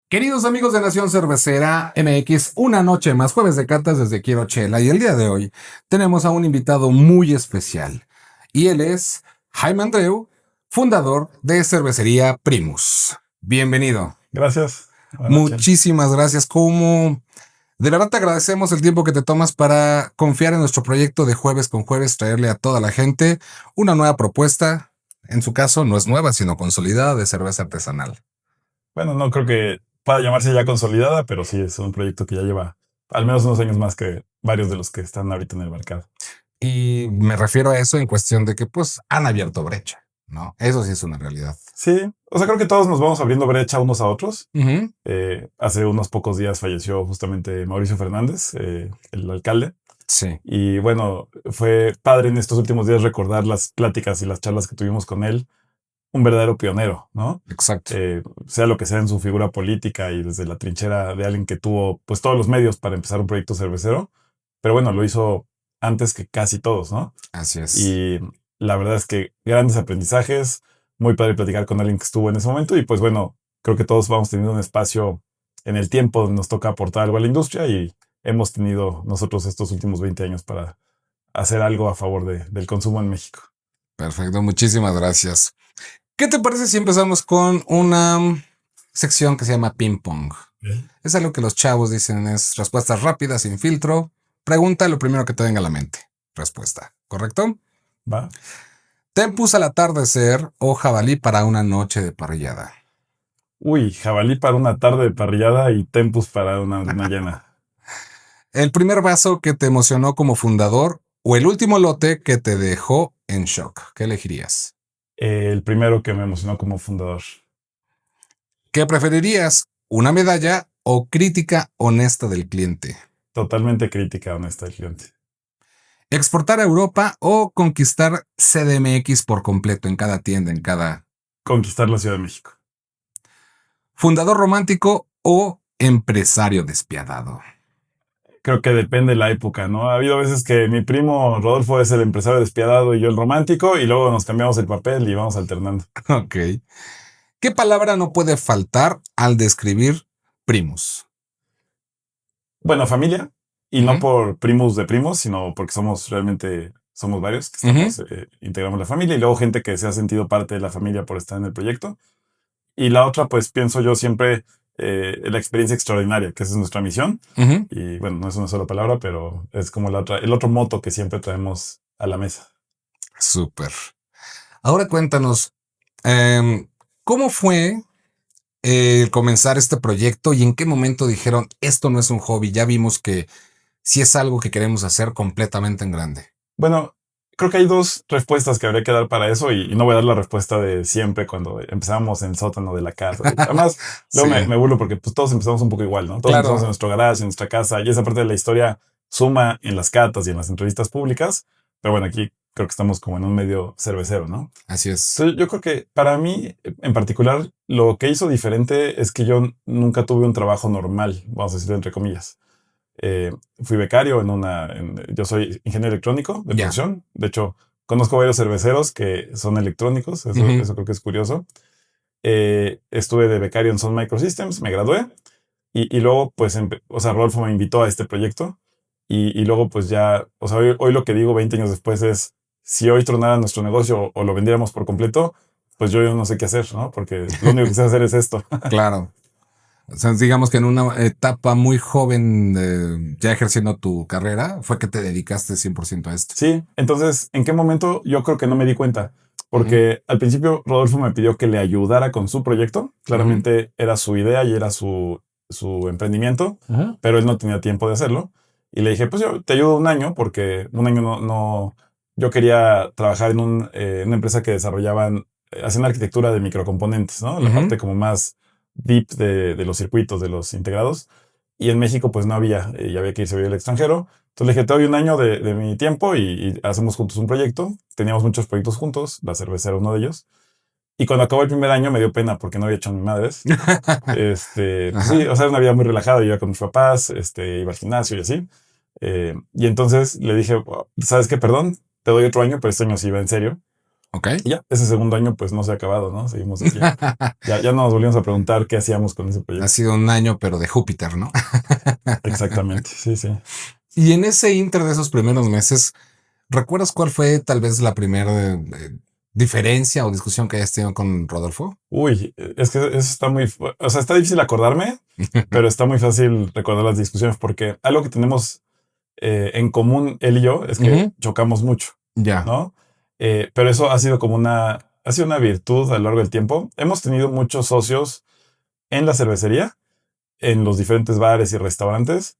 Queridos amigos de Nación Cervecera MX, una noche más, jueves de catas desde Quiero Chela, y el día de hoy tenemos a un invitado muy especial y él es Jaime Andreu, fundador de Cervecería Primus. Bienvenido. Gracias. Buenas noches. Muchísimas gracias. Como de verdad te agradecemos el tiempo que te tomas para confiar en nuestro proyecto de jueves con jueves, traerle a toda la gente una nueva propuesta. En su caso, no es nueva, sino consolidada de cerveza artesanal. Bueno, no creo que pueda llamarse ya consolidada, pero sí es un proyecto que ya lleva al menos unos años más que varios de los que están ahorita en el mercado. Y me refiero a eso en cuestión de que pues han abierto brecha, ¿no? Eso sí es una realidad. Sí, o sea, creo que todos nos vamos abriendo brecha unos a otros. Ujú. Hace unos pocos días falleció justamente Mauricio Fernández, el alcalde. Sí, Y bueno, fue padre en estos últimos días recordar las pláticas y las charlas que tuvimos con él. Un verdadero pionero, ¿no? exacto. Sea lo que sea en su figura política y desde la trinchera de alguien que tuvo pues todos los medios para empezar un proyecto cervecero, pero bueno, lo hizo antes que casi todos, ¿no? Así es. Y la verdad es que grandes aprendizajes, muy padre platicar con alguien que estuvo en ese momento y pues bueno, creo que todos vamos teniendo un espacio en el tiempo donde nos toca aportar algo a la industria y hemos tenido nosotros estos últimos 20 años para hacer algo a favor del consumo en México. Perfecto, muchísimas gracias. ¿Qué te parece si empezamos con una sección que se llama ping pong? Bien. Es algo que los chavos dicen, es respuestas rápidas, sin filtro. Pregunta lo primero que te venga a la mente. Respuesta, ¿correcto? ¿Va? Tempus al atardecer o jabalí para una noche de parrillada. Uy, jabalí para una tarde de parrillada y tempus para una luna llena. El primer vaso que te emocionó como fundador o el último lote que te dejó en shock. ¿Qué elegirías? El primero que me emocionó como fundador. ¿Qué preferirías? ¿Una medalla o crítica honesta del cliente? Totalmente crítica, honesta, el cliente. ¿Exportar a Europa o conquistar CDMX por completo en cada tienda, en cada Conquistar la Ciudad de México. fundador romántico o empresario despiadado? Creo que depende de la época, ¿no? Ha habido veces que mi primo Rodolfo es el empresario despiadado y yo el romántico, y luego nos cambiamos el papel y vamos alternando. Ok. ¿Qué palabra no puede faltar al describir Primus? Bueno, familia, y no Ujú, por primus de primos, sino porque somos varios que ujú. estamos, integramos la familia, y luego gente que se ha sentido parte de la familia por estar en el proyecto. Y la otra, pues pienso yo siempre la experiencia extraordinaria, que esa es nuestra misión. Ujú. Y bueno, no es una sola palabra, pero es como el otro moto que siempre traemos a la mesa. Súper. Ahora cuéntanos, em, ¿cómo fue comenzar este proyecto y en qué momento dijeron, esto no es un hobby, ya vimos que sí es algo que queremos hacer completamente en grande? Bueno, creo que hay dos respuestas que habría que dar para eso y no voy a dar la respuesta de siempre cuando empezamos en el sótano de la casa. Además, luego Sí, me burlo porque pues, todos empezamos un poco igual, ¿no? Todos empezamos en claro, nuestro garage, en nuestra casa y esa parte de la historia suma en las catas y en las entrevistas públicas. Pero bueno, aquí creo que estamos como en un medio cervecero, ¿no? así es. Entonces, yo creo que para mí, en particular, lo que hizo diferente es que yo nunca tuve un trabajo normal, vamos a decirlo entre comillas. Fui becario yo soy ingeniero electrónico de Ya. profesión. De hecho, conozco varios cerveceros que son electrónicos. Ujú. Eso creo que es curioso. Estuve de becario en Sun Microsystems, me gradué y luego, pues, o sea, Rodolfo me invitó a este proyecto y luego, pues ya, o sea, hoy lo que digo 20 años después es, si hoy tronara nuestro negocio o lo vendiéramos por completo, pues yo no sé qué hacer, ¿no? Porque lo único que sé hacer es esto. Claro. O sea, digamos que en una etapa muy joven, ya ejerciendo tu carrera, fue que te dedicaste 100% a esto. Sí, entonces, ¿en qué momento? Yo creo que no me di cuenta, Ujú, porque al principio Rodolfo me pidió que le ayudara con su proyecto. ujú, Claramente era su idea y era su emprendimiento, ujú. pero él no tenía tiempo de hacerlo. Y le dije, pues yo te ayudo un año, porque un año yo quería trabajar en una empresa que hacían arquitectura de microcomponentes, ¿no? La Ujú. parte como más deep de los circuitos, de los integrados. Y en México pues no había, y había que irse a vivir al extranjero. Entonces le dije, te doy un año de mi tiempo y hacemos juntos un proyecto. Teníamos muchos proyectos juntos, la cerveza era uno de ellos. Y cuando acabó el primer año me dio pena porque no había hecho ni madres. Pues sí, Ajá. o sea, era una vida muy relajada. Yo iba con mis papás, iba al gimnasio y así. Y entonces le dije, "Oh, ¿sabes qué? Perdón, te doy otro año, pero este año sí iba en serio. Ok. Y ya, ese segundo año pues no se ha acabado, ¿no? Seguimos aquí. Ya nos volvimos a preguntar qué hacíamos con ese Ha proyecto. sido un año, pero de Júpiter, ¿no? Exactamente, sí, sí. Y en ese inter de esos primeros meses, ¿recuerdas cuál fue tal vez la primera diferencia o discusión que hayas tenido con Rodolfo? Uy, es que eso está o sea, está difícil acordarme, pero está muy fácil recordar las discusiones porque algo que tenemos en común él y yo es que Ujú. chocamos mucho, Ya. ¿no? Pero eso ha sido ha sido una virtud a lo largo del tiempo. Hemos tenido muchos socios en la cervecería, en los diferentes bares y restaurantes,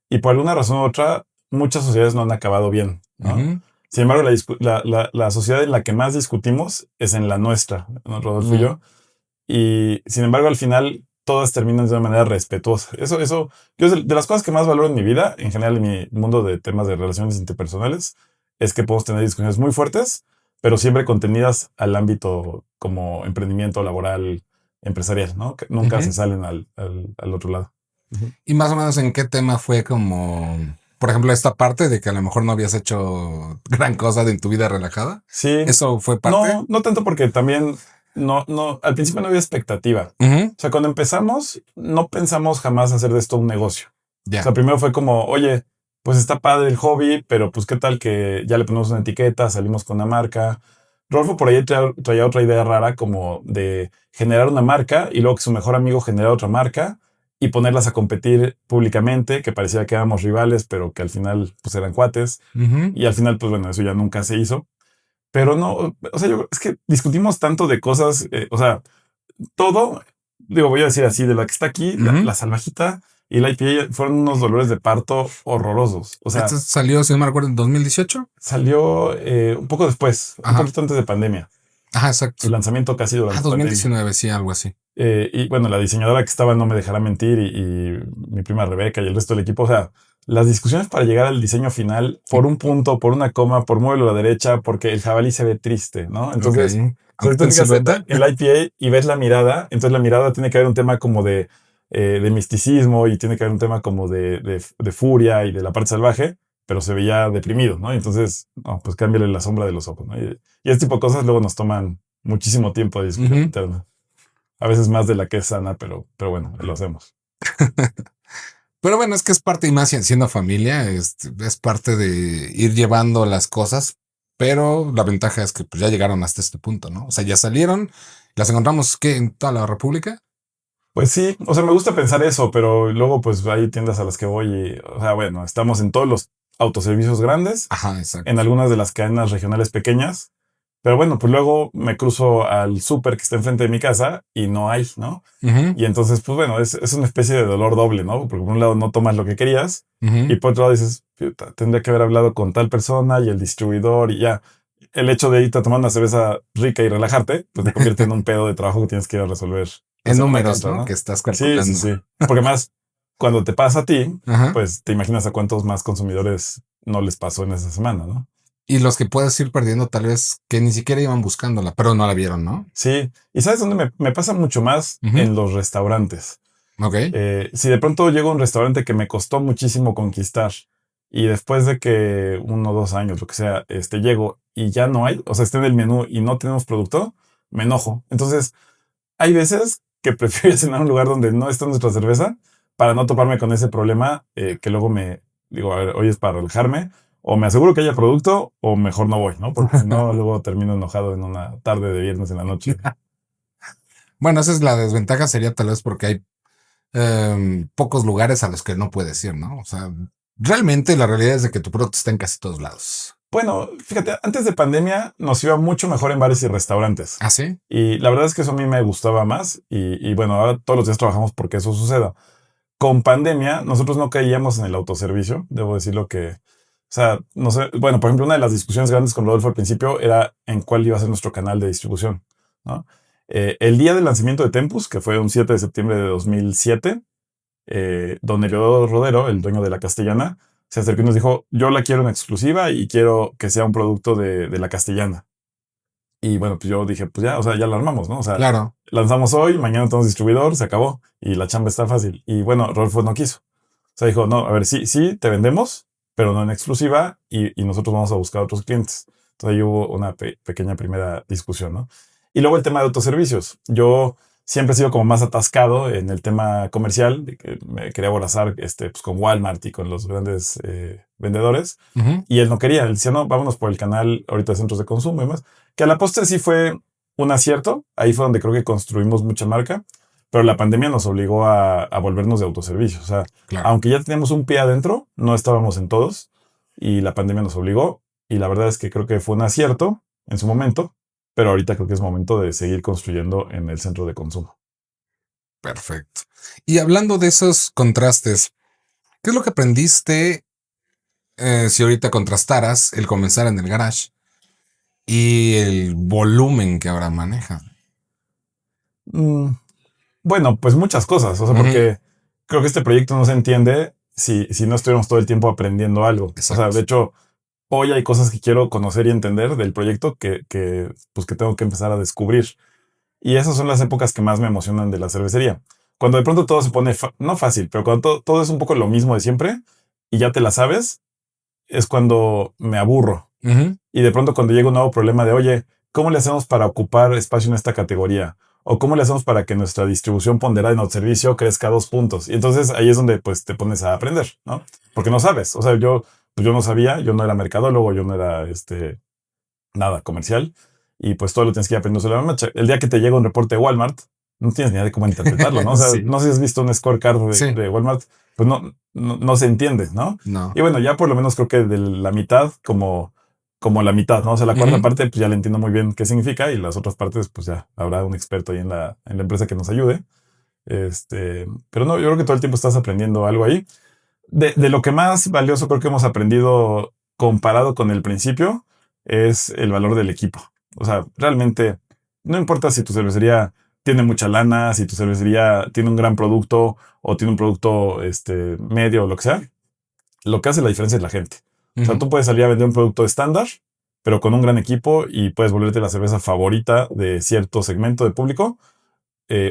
y por alguna razón u otra, muchas sociedades no han acabado bien, ¿no? Ujú. Sin embargo, la sociedad en la que más discutimos es en la nuestra, ¿no? Rodolfo y Mm. yo. Y sin embargo, al final, todas terminan de una manera respetuosa. Yo de las cosas que más valoro en mi vida, en general en mi mundo de temas de relaciones interpersonales, es que podemos tener discusiones muy fuertes, pero siempre contenidas al ámbito como emprendimiento laboral, empresarial, ¿no? Que nunca se Ujú. salen al otro lado. Ujú. Y más o menos en qué tema fue como, por ejemplo, esta parte de que a lo mejor no habías hecho gran cosa en tu vida relajada. Sí, ¿Eso fue parte? no tanto porque también al principio no había expectativa. Ujú. O sea, cuando empezamos, no pensamos jamás hacer de esto un negocio. O Ya. sea, primero fue como, oye, pues está padre el hobby, pero pues qué tal que ya le ponemos una etiqueta, salimos con una marca. Rolfo por ahí traía otra idea rara como de generar una marca y luego que su mejor amigo generara otra marca y ponerlas a competir públicamente, que parecía que éramos rivales, pero que al final pues eran cuates. Ujú. Y al final, pues bueno, eso ya nunca se hizo. Pero no, o sea, es que discutimos tanto de cosas, o sea, todo, digo, voy a decir así, de la que está aquí, Ujú. la salvajita y la IPA fueron unos dolores de parto horrorosos. O sea, Esto salió, si no me recuerdo, en 2018. salió un poco después, un Ajá. poquito antes de pandemia. Ajá, exacto. Su lanzamiento casi Ah, durante pandemia. 2019, sí, algo así. Y bueno, la diseñadora que estaba no me dejará mentir y mi prima Rebeca y el resto del equipo, o sea, las discusiones para llegar al diseño final por un punto, por una coma, por muévelo a la derecha, porque el jabalí se ve triste, ¿no? Ok. Entonces, o sea, Aunque tú esté en fijas silueta. el IPA y ves la mirada, entonces la mirada tiene que haber un tema como de misticismo y tiene que haber un tema como de furia y de la parte salvaje, pero se veía deprimido, ¿no? Y entonces, no, pues cámbiale la sombra de los ojos, ¿no? Y este tipo de cosas luego nos toman muchísimo tiempo de discusión Ujú. interna. A veces más de la que es sana, pero bueno, lo hacemos. Pero bueno, es que es parte y más siendo familia, es parte de ir llevando las cosas, pero la ventaja es que pues, ya llegaron hasta este punto, ¿no? O sea, ya salieron, las encontramos que en toda la República. Pues sí, o sea, me gusta pensar eso, pero luego pues hay tiendas a las que voy y, o sea, bueno, estamos en todos los autoservicios grandes, Ajá, en exacto. algunas de las cadenas regionales pequeñas, pero bueno, pues luego me cruzo al súper que está enfrente de mi casa y no hay, ¿no? Ujú. Y entonces, pues bueno, es una especie de dolor doble, ¿no? Porque por un lado no tomas lo que querías y Ujú. por otro lado dices, "Puta, tendría que haber hablado con tal persona y el distribuidor y ya. El hecho de irte a tomar una cerveza rica y relajarte, pues te convierte en un pedo de trabajo que tienes que ir a resolver la En semana que números, entra, ¿no? Que ¿no? estás Sí, sí, calculando. sí. Porque más, cuando te pasa a ti, Ajá. pues te imaginas a cuántos más consumidores no les pasó en esa semana, ¿no? Y los que puedes ir perdiendo, tal vez que ni siquiera iban buscándola, pero no la vieron, ¿no? Sí. ¿Y sabes dónde me pasa mucho más? Ujú. En los restaurantes. Ok. Si de pronto llego a un restaurante que me costó muchísimo conquistar y después de que 1 o 2 años, lo que sea, llego y ya no hay, o sea, está en el menú y no tenemos producto, me enojo. Entonces, hay veces que prefiero cenar a un lugar donde no está nuestra cerveza para no toparme con ese problema que luego me digo, a ver, hoy es para relajarme, o me aseguro que haya producto o mejor no voy, ¿no? Porque si no, luego termino enojado en una tarde de viernes en la noche. Bueno, esa es la desventaja, sería tal vez porque hay pocos lugares a los que no puedes ir, ¿no? O sea, realmente la realidad es de que tu producto está en casi todos lados. Bueno, fíjate, antes de pandemia nos iba mucho mejor en bares y restaurantes. ¿Ah, sí? Y la verdad es que eso a mí me gustaba más. Y bueno, ahora todos los días trabajamos porque eso suceda. Con pandemia, nosotros no caíamos en el autoservicio. Debo decirlo que, o sea, no sé, bueno, por ejemplo, una de las discusiones grandes con Rodolfo al principio era en cuál iba a ser nuestro canal de distribución, ¿no? El día del lanzamiento de Tempus, que fue un 7 de septiembre de 2007, don Elio Rodero, el dueño de La Castellana, se acercó y nos dijo, yo la quiero en exclusiva y quiero que sea un producto de La Castellana. Y bueno, pues yo dije, pues ya, o sea, ya la armamos, ¿no? O sea, Claro. lanzamos hoy, mañana tenemos distribuidor, se acabó y la chamba está fácil. Y bueno, Rodolfo no quiso. O sea, dijo, no, a ver, sí, sí, te vendemos, pero no en exclusiva y nosotros vamos a buscar otros clientes. Entonces ahí hubo una pequeña primera discusión, ¿no? Y luego el tema de autoservicios. Yo siempre he sido como más atascado en el tema comercial, de que me quería abrazar pues con Walmart y con los grandes vendedores. Ujú. Y él no quería. Él decía, no, vámonos por el canal ahorita de centros de consumo y más. Que a la postre sí fue un acierto. Ahí fue donde creo que construimos mucha marca. Pero la pandemia nos obligó a volvernos de autoservicio. O sea, Claro. aunque ya teníamos un pie adentro, no estábamos en todos. Y la pandemia nos obligó. Y la verdad es que creo que fue un acierto en su momento. Pero ahorita creo que es momento de seguir construyendo en el centro de consumo. Perfecto. Y hablando de esos contrastes, ¿qué es lo que aprendiste si ahorita contrastaras el comenzar en el garage y el volumen que ahora maneja? Mm, Bueno, pues muchas cosas. O sea, Ujú. porque creo que este proyecto no se entiende si no estuviéramos todo el tiempo aprendiendo algo. O sea, Exacto. de hecho, hoy hay cosas que quiero conocer y entender del proyecto pues que tengo que empezar a descubrir. Y esas son las épocas que más me emocionan de la cervecería. Cuando de pronto todo se pone, no fácil, pero cuando todo es un poco lo mismo de siempre y ya te la sabes, es cuando me aburro. Ujú. Y de pronto cuando llega un nuevo problema de, oye, ¿cómo le hacemos para ocupar espacio en esta categoría? ¿O cómo le hacemos para que nuestra distribución ponderada en el servicio crezca 2 puntos? Y entonces ahí es donde pues te pones a aprender, ¿no? Porque no sabes. O sea, pues yo no sabía, yo no era mercadólogo, yo no era nada comercial. Y pues todo lo tienes que ir aprendiendo sobre la marcha. El día que te llega un reporte de Walmart, no tienes ni idea de cómo interpretarlo, ¿no? O sea, Sí, no sé si has visto un scorecard sí, de Walmart, pues no se entiende, ¿no? no. Y bueno, ya por lo menos creo que de la mitad como la mitad, ¿no? O sea, la cuarta Ujú. parte, pues ya le entiendo muy bien qué significa y las otras partes, pues ya habrá un experto ahí en la empresa que nos ayude. Pero no, yo creo que todo el tiempo estás aprendiendo algo ahí. De lo que más valioso creo que hemos aprendido comparado con el principio es el valor del equipo. O sea, realmente no importa si tu cervecería tiene mucha lana, si tu cervecería tiene un gran producto o tiene un producto medio o lo que sea, lo que hace la diferencia es la gente. O sea, Ujú. tú puedes salir a vender un producto estándar, pero con un gran equipo y puedes volverte la cerveza favorita de cierto segmento de público,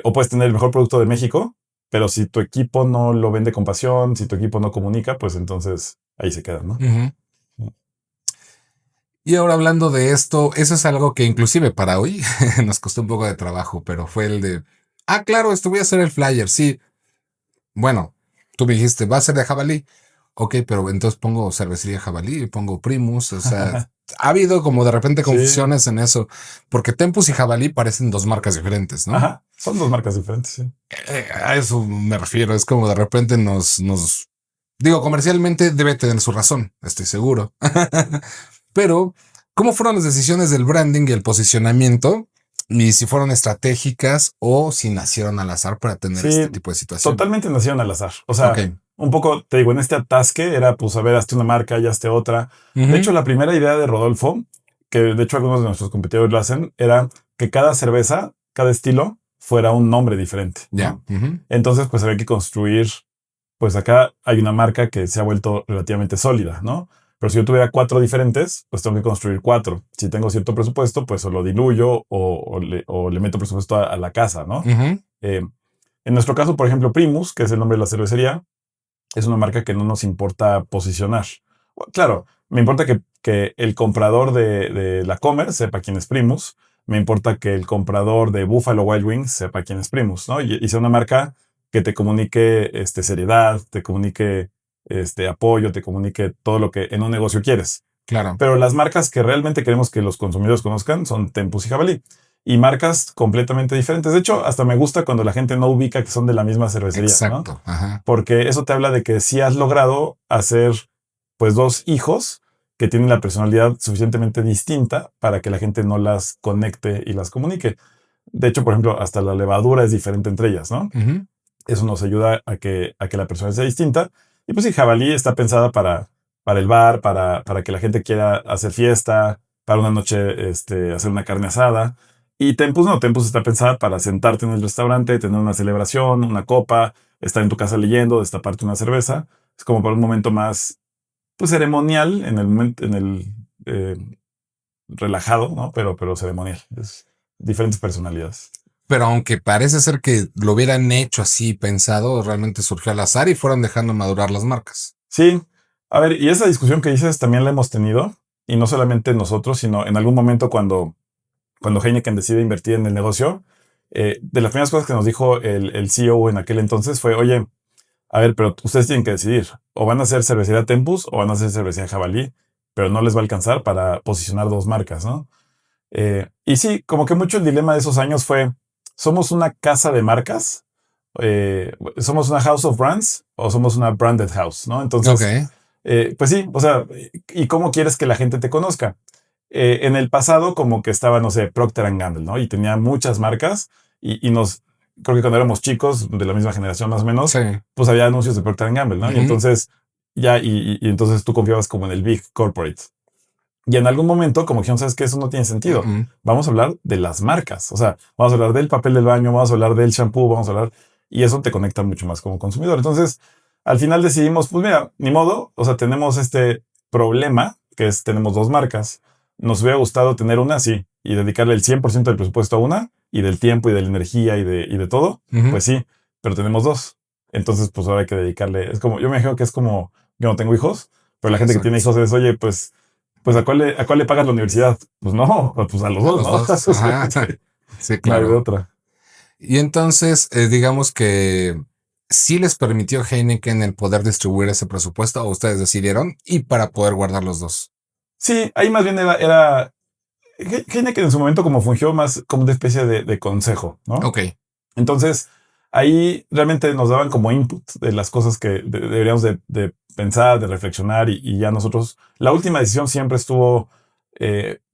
o puedes tener el mejor producto de México, pero si tu equipo no lo vende con pasión, si tu equipo no comunica, pues entonces ahí se queda, ¿no? Ujú. Y ahora hablando de esto, eso es algo que inclusive para hoy nos costó un poco de trabajo, pero fue el de, claro, esto voy a hacer el flyer, sí. Bueno, tú me dijiste, va a ser de jabalí. Ok, pero entonces pongo cervecería jabalí, pongo Primus, o sea, ha habido como de repente Sí. confusiones en eso, porque Tempus y jabalí parecen dos marcas diferentes, ¿no? Ajá. Son dos marcas diferentes, sí. A eso me refiero, es como de repente digo, comercialmente debe tener su razón, estoy seguro. Pero, ¿cómo fueron las decisiones del branding y el posicionamiento? Y si fueron estratégicas o si nacieron al azar para tener este Sí, tipo de situación. totalmente nacieron al azar. O Ok. sea, un poco, te digo, en este atasque era, pues, a ver, hazte una marca y hazte otra. De Ujú. hecho, la primera idea de Rodolfo, que de hecho algunos de nuestros competidores lo hacen, era que cada cerveza, cada estilo, fuera un nombre diferente, Ya. ¿no? Ujú. Entonces, pues había que construir, pues acá hay una marca que se ha vuelto relativamente sólida, ¿no? Pero si yo tuviera 4 diferentes, pues tengo que construir 4. Si tengo cierto presupuesto, pues o lo diluyo o le meto presupuesto a la casa, ¿no? Ujú. Eh, en nuestro caso, por ejemplo, Primus, que es el nombre de la cervecería, es una marca que no nos importa posicionar. Claro, me importa que el comprador de la Comer sepa quién es Primus. Me importa que el comprador de Buffalo Wild Wings sepa quién es Primus, ¿no? Y sea una marca que te comunique seriedad, te comunique apoyo, te comunique todo lo que en un negocio quieres. Claro. Pero las marcas que realmente queremos que los consumidores conozcan son Tempus y Jabalí. Y marcas completamente diferentes. De hecho, hasta me gusta cuando la gente no ubica que son de la misma cervecería, ¿no? Exacto. Ajá. Porque eso te habla de que sí has logrado hacer pues 2 hijos que tienen la personalidad suficientemente distinta para que la gente no las conecte y las comunique. De hecho, por ejemplo, hasta la levadura es diferente entre ellas, ¿no? Ujú. Eso nos ayuda a que la persona sea distinta. Y pues sí, Jabalí está pensada para el bar, para que la gente quiera hacer fiesta, para una noche hacer una carne asada. Y Tempus no, Tempus está pensada para sentarte en el restaurante, tener una celebración, una copa, estar en tu casa leyendo, destaparte una cerveza. Es como para un momento más pues ceremonial en el momento, en el eh, relajado, ¿no? Pero ceremonial. Es diferentes personalidades. Pero aunque parece ser que lo hubieran hecho así pensado, realmente surgió al azar y fueron dejando madurar las marcas. Sí, a ver, y esa discusión que dices también la hemos tenido y no solamente nosotros, sino en algún momento cuando Heineken decide invertir en el negocio, de las primeras cosas que nos dijo el CEO en aquel entonces fue, oye, a ver, pero ustedes tienen que decidir, o van a hacer cervecería Tempus o van a hacer cervecería Jabalí, pero no les va a alcanzar para posicionar dos marcas, ¿no? Y sí, como que mucho el dilema de esos años fue, ¿somos una casa de marcas? ¿Somos una house of brands o somos una branded house, ¿no? Entonces, Ok. pues sí, o sea, ¿y cómo quieres que la gente te conozca? En el pasado como que estaba, no sé, Procter and Gamble, ¿no? Y tenía muchas marcas y creo que cuando éramos chicos, de la misma generación más o menos, Sí. pues había anuncios de Procter and Gamble, ¿no? Y Ujú. entonces y entonces tú confiabas como en el big corporate. Y en algún momento, como dijeron, ¿sabes qué? Eso no tiene sentido. Ujú. Vamos a hablar de las marcas. O sea, vamos a hablar del papel del baño, vamos a hablar del shampoo, vamos a hablar... Y eso te conecta mucho más como consumidor. Entonces, al final decidimos, pues mira, ni modo. O sea, tenemos este problema, que es, tenemos dos marcas. Nos hubiera gustado tener una, sí, y dedicarle el 100% del presupuesto a una, y del tiempo, y de la energía, y de todo. Ujú. Pues sí, pero tenemos dos. Entonces, pues ahora hay que dedicarle... Es como, yo me imagino que es como, yo no tengo hijos, pero la gente que tiene Exacto. hijos es, oye, pues ¿a cuál le pagas la universidad? Pues no, pues a los A dos, los ¿no? dos. O sea, Ajá. sí, Sí, no hay de claro. otra. Y entonces, digamos que sí les permitió Heineken el poder distribuir ese presupuesto, o ustedes decidieron, y para poder guardar los dos. Sí, ahí más bien Heineken en su momento como fungió más como una especie de consejo, ¿no? Ok. Entonces, ahí realmente nos daban como input de las cosas que deberíamos de pensar, de reflexionar y ya nosotros, la última decisión siempre estuvo,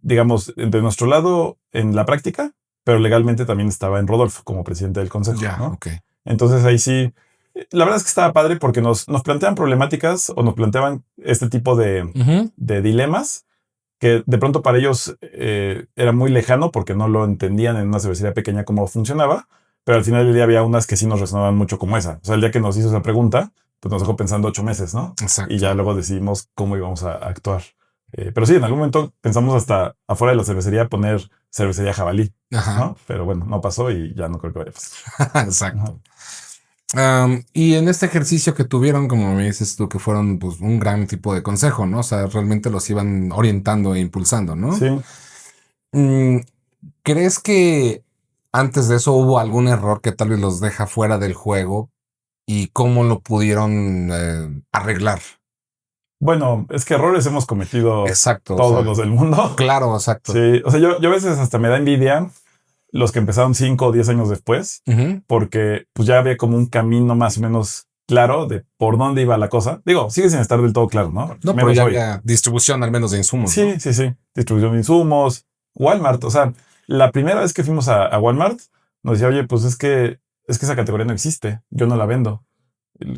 digamos, de nuestro lado en la práctica, pero legalmente también estaba en Rodolfo como presidente del consejo, Ya, ¿no? ok. Entonces ahí sí, la verdad es que estaba padre porque nos plantean problemáticas o nos planteaban este tipo Ujú. de dilemas que de pronto para ellos era muy lejano porque no lo entendían en una cervecería pequeña cómo funcionaba, pero al final del día había unas que sí nos resonaban mucho como esa. O sea, el día que nos hizo esa pregunta, pues nos dejó pensando 8 meses, ¿no? Y Exacto. ya luego decidimos cómo íbamos a actuar. Pero sí, en algún momento pensamos hasta afuera de la cervecería poner cervecería jabalí, Ajá. ¿no? Pero bueno, no pasó y ya no creo que vaya a pasar. Ajá. Exacto. Y en este ejercicio que tuvieron, como me dices tú, que fueron pues, un gran tipo de consejo, ¿no? O sea, realmente los iban orientando e impulsando, ¿no? Sí. Mm, ¿Crees que antes de eso hubo algún error que tal vez los deja fuera del juego y cómo lo pudieron arreglar? Bueno, es que errores hemos cometido Exacto, o todos sea, los del mundo. claro, exacto. Sí, o sea, yo a veces hasta me da envidia los que empezaron 5 o 10 años después, Ujú. porque pues ya había como un camino más o menos claro de por dónde iba la cosa. Digo, sigue sin estar del todo claro, ¿no? No, pero Menos ya hoy. había distribución al menos de insumos, ¿no? Sí, sí, sí. Distribución de insumos, Walmart. O sea, la primera vez que fuimos a Walmart, nos decía, oye, pues es que esa categoría no existe, yo no la vendo.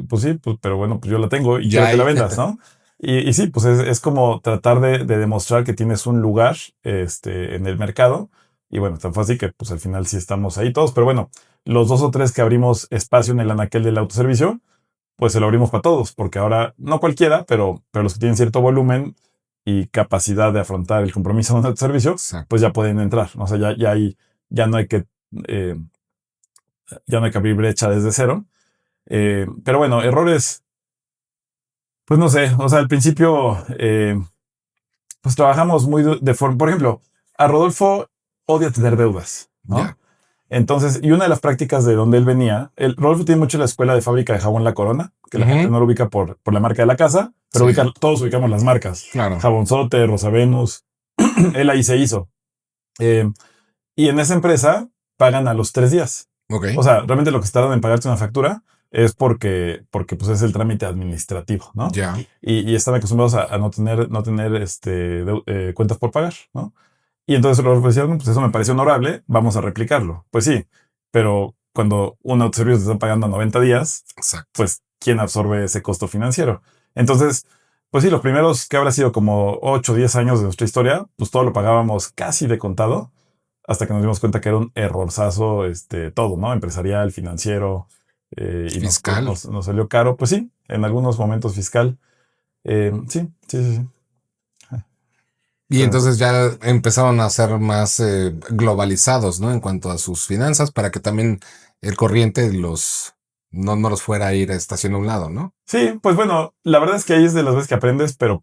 Pues sí, pues, pero bueno, pues yo la tengo y Ya quiero que la hay. vendas, ¿no? Y sí, pues es como tratar de demostrar que tienes un lugar en el mercado. Y bueno, tan fácil que pues al final sí estamos ahí todos. Pero bueno, los dos o tres que abrimos espacio en el anaquel del autoservicio, pues se lo abrimos para todos, porque ahora no cualquiera, pero los que tienen cierto volumen y capacidad de afrontar el compromiso de un autoservicio, Exacto. pues ya pueden entrar. O sea, ya no hay que, eh, ya no hay que abrir brecha desde cero. Pero bueno, errores. Pues no sé, o sea, al principio, pues trabajamos muy de forma, por ejemplo, a Rodolfo odia tener deudas, Ya. ¿no? Entonces, y una de las prácticas de donde él venía, Rodolfo tiene mucho la escuela de fábrica de jabón La Corona, que la gente Ujú. no lo ubica por la marca de la casa, pero Sí, todos ubicamos las marcas. claro. Jabonzote, Rosa Venus, él ahí se hizo. Eh, y en esa empresa pagan a los 3 días. O Ok. sea, realmente lo que se tardan en pagarte una factura es porque pues es el trámite administrativo, ¿no? Ya. Y están acostumbrados a no tener cuentas por pagar, ¿no? Y entonces los decían, pues eso me parece honorable, vamos a replicarlo. Pues sí, pero cuando un autoservicio te está pagando a 90 días, Exacto. pues ¿quién absorbe ese costo financiero? Entonces, pues sí, los primeros que habrá sido como 8 o 10 años de nuestra historia, pues todo lo pagábamos casi de contado hasta que nos dimos cuenta que era un errorzazo, todo, ¿no? Empresarial, financiero, y Fiscal. nos salió caro. Pues sí, en algunos momentos fiscal. Sí, sí, sí, sí. Y Pero entonces ya empezaron a ser más globalizados, ¿no? En cuanto a sus finanzas, para que también el corriente no los fuera a ir a estación a un lado, ¿no? sí, pues bueno, la verdad es que ahí es de las veces que aprendes, pero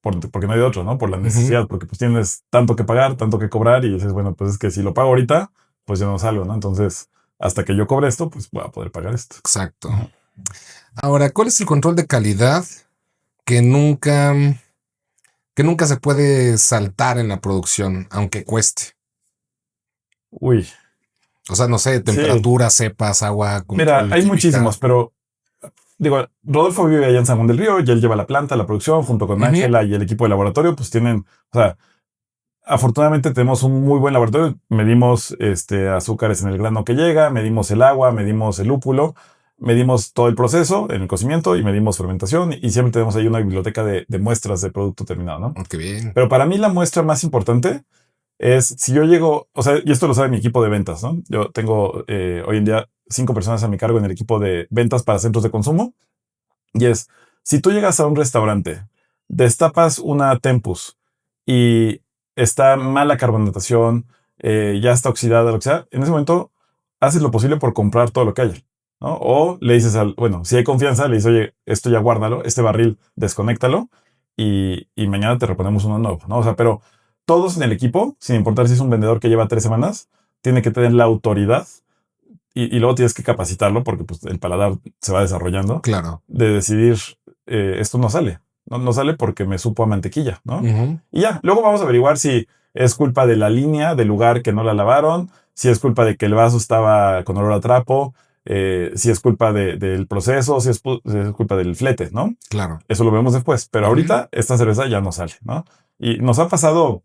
porque no hay de otro, ¿no? Por la necesidad, porque pues tienes tanto que pagar, tanto que cobrar y dices, bueno, pues es que si lo pago ahorita, pues yo no salgo, ¿no? Entonces, hasta que yo cobre esto, pues voy a poder pagar esto. Exacto. Ahora, ¿cuál es el control de calidad que nunca, que nunca se puede saltar en la producción, aunque cueste? Uy, O sea, no sé, sí. temperatura, cepas, agua, Mira, control de hay química. muchísimos, pero digo, Rodolfo vive allá en San Juan del Río y él lleva la planta, la producción, junto con Ujú. Ángela y el equipo de laboratorio, pues tienen, o sea, afortunadamente tenemos un muy buen laboratorio. Medimos azúcares en el grano que llega, medimos el agua, medimos el lúpulo, medimos todo el proceso en el cocimiento y medimos fermentación y siempre tenemos ahí una biblioteca de muestras de producto terminado, ¿no? Oh, qué bien. Pero para mí la muestra más importante es si yo llego, o sea, y esto lo sabe mi equipo de ventas, ¿no? Yo tengo hoy en día 5 personas a mi cargo en el equipo de ventas para centros de consumo y es, si tú llegas a un restaurante, destapas una Tempus y está mala carbonatación, ya está oxidada, lo que sea, en ese momento haces lo posible por comprar todo lo que haya, ¿no? O le dices bueno, si hay confianza, le dices, oye, esto ya guárdalo, este barril, desconéctalo y mañana te reponemos uno nuevo, ¿no? O sea, pero todos en el equipo, sin importar si es un vendedor que lleva 3 semanas, tiene que tener la autoridad y luego tienes que capacitarlo porque pues, el paladar se va desarrollando Claro. de decidir esto no sale. No sale porque me supo a mantequilla, ¿no? Ujú. Y ya, luego vamos a averiguar si es culpa de la línea, del lugar que no la lavaron, si es culpa de que el vaso estaba con olor a trapo, si es culpa del proceso, si es culpa del flete, ¿no? Claro. Eso lo vemos después. Pero Ujú. ahorita esta cerveza ya no sale, ¿no? Y nos ha pasado,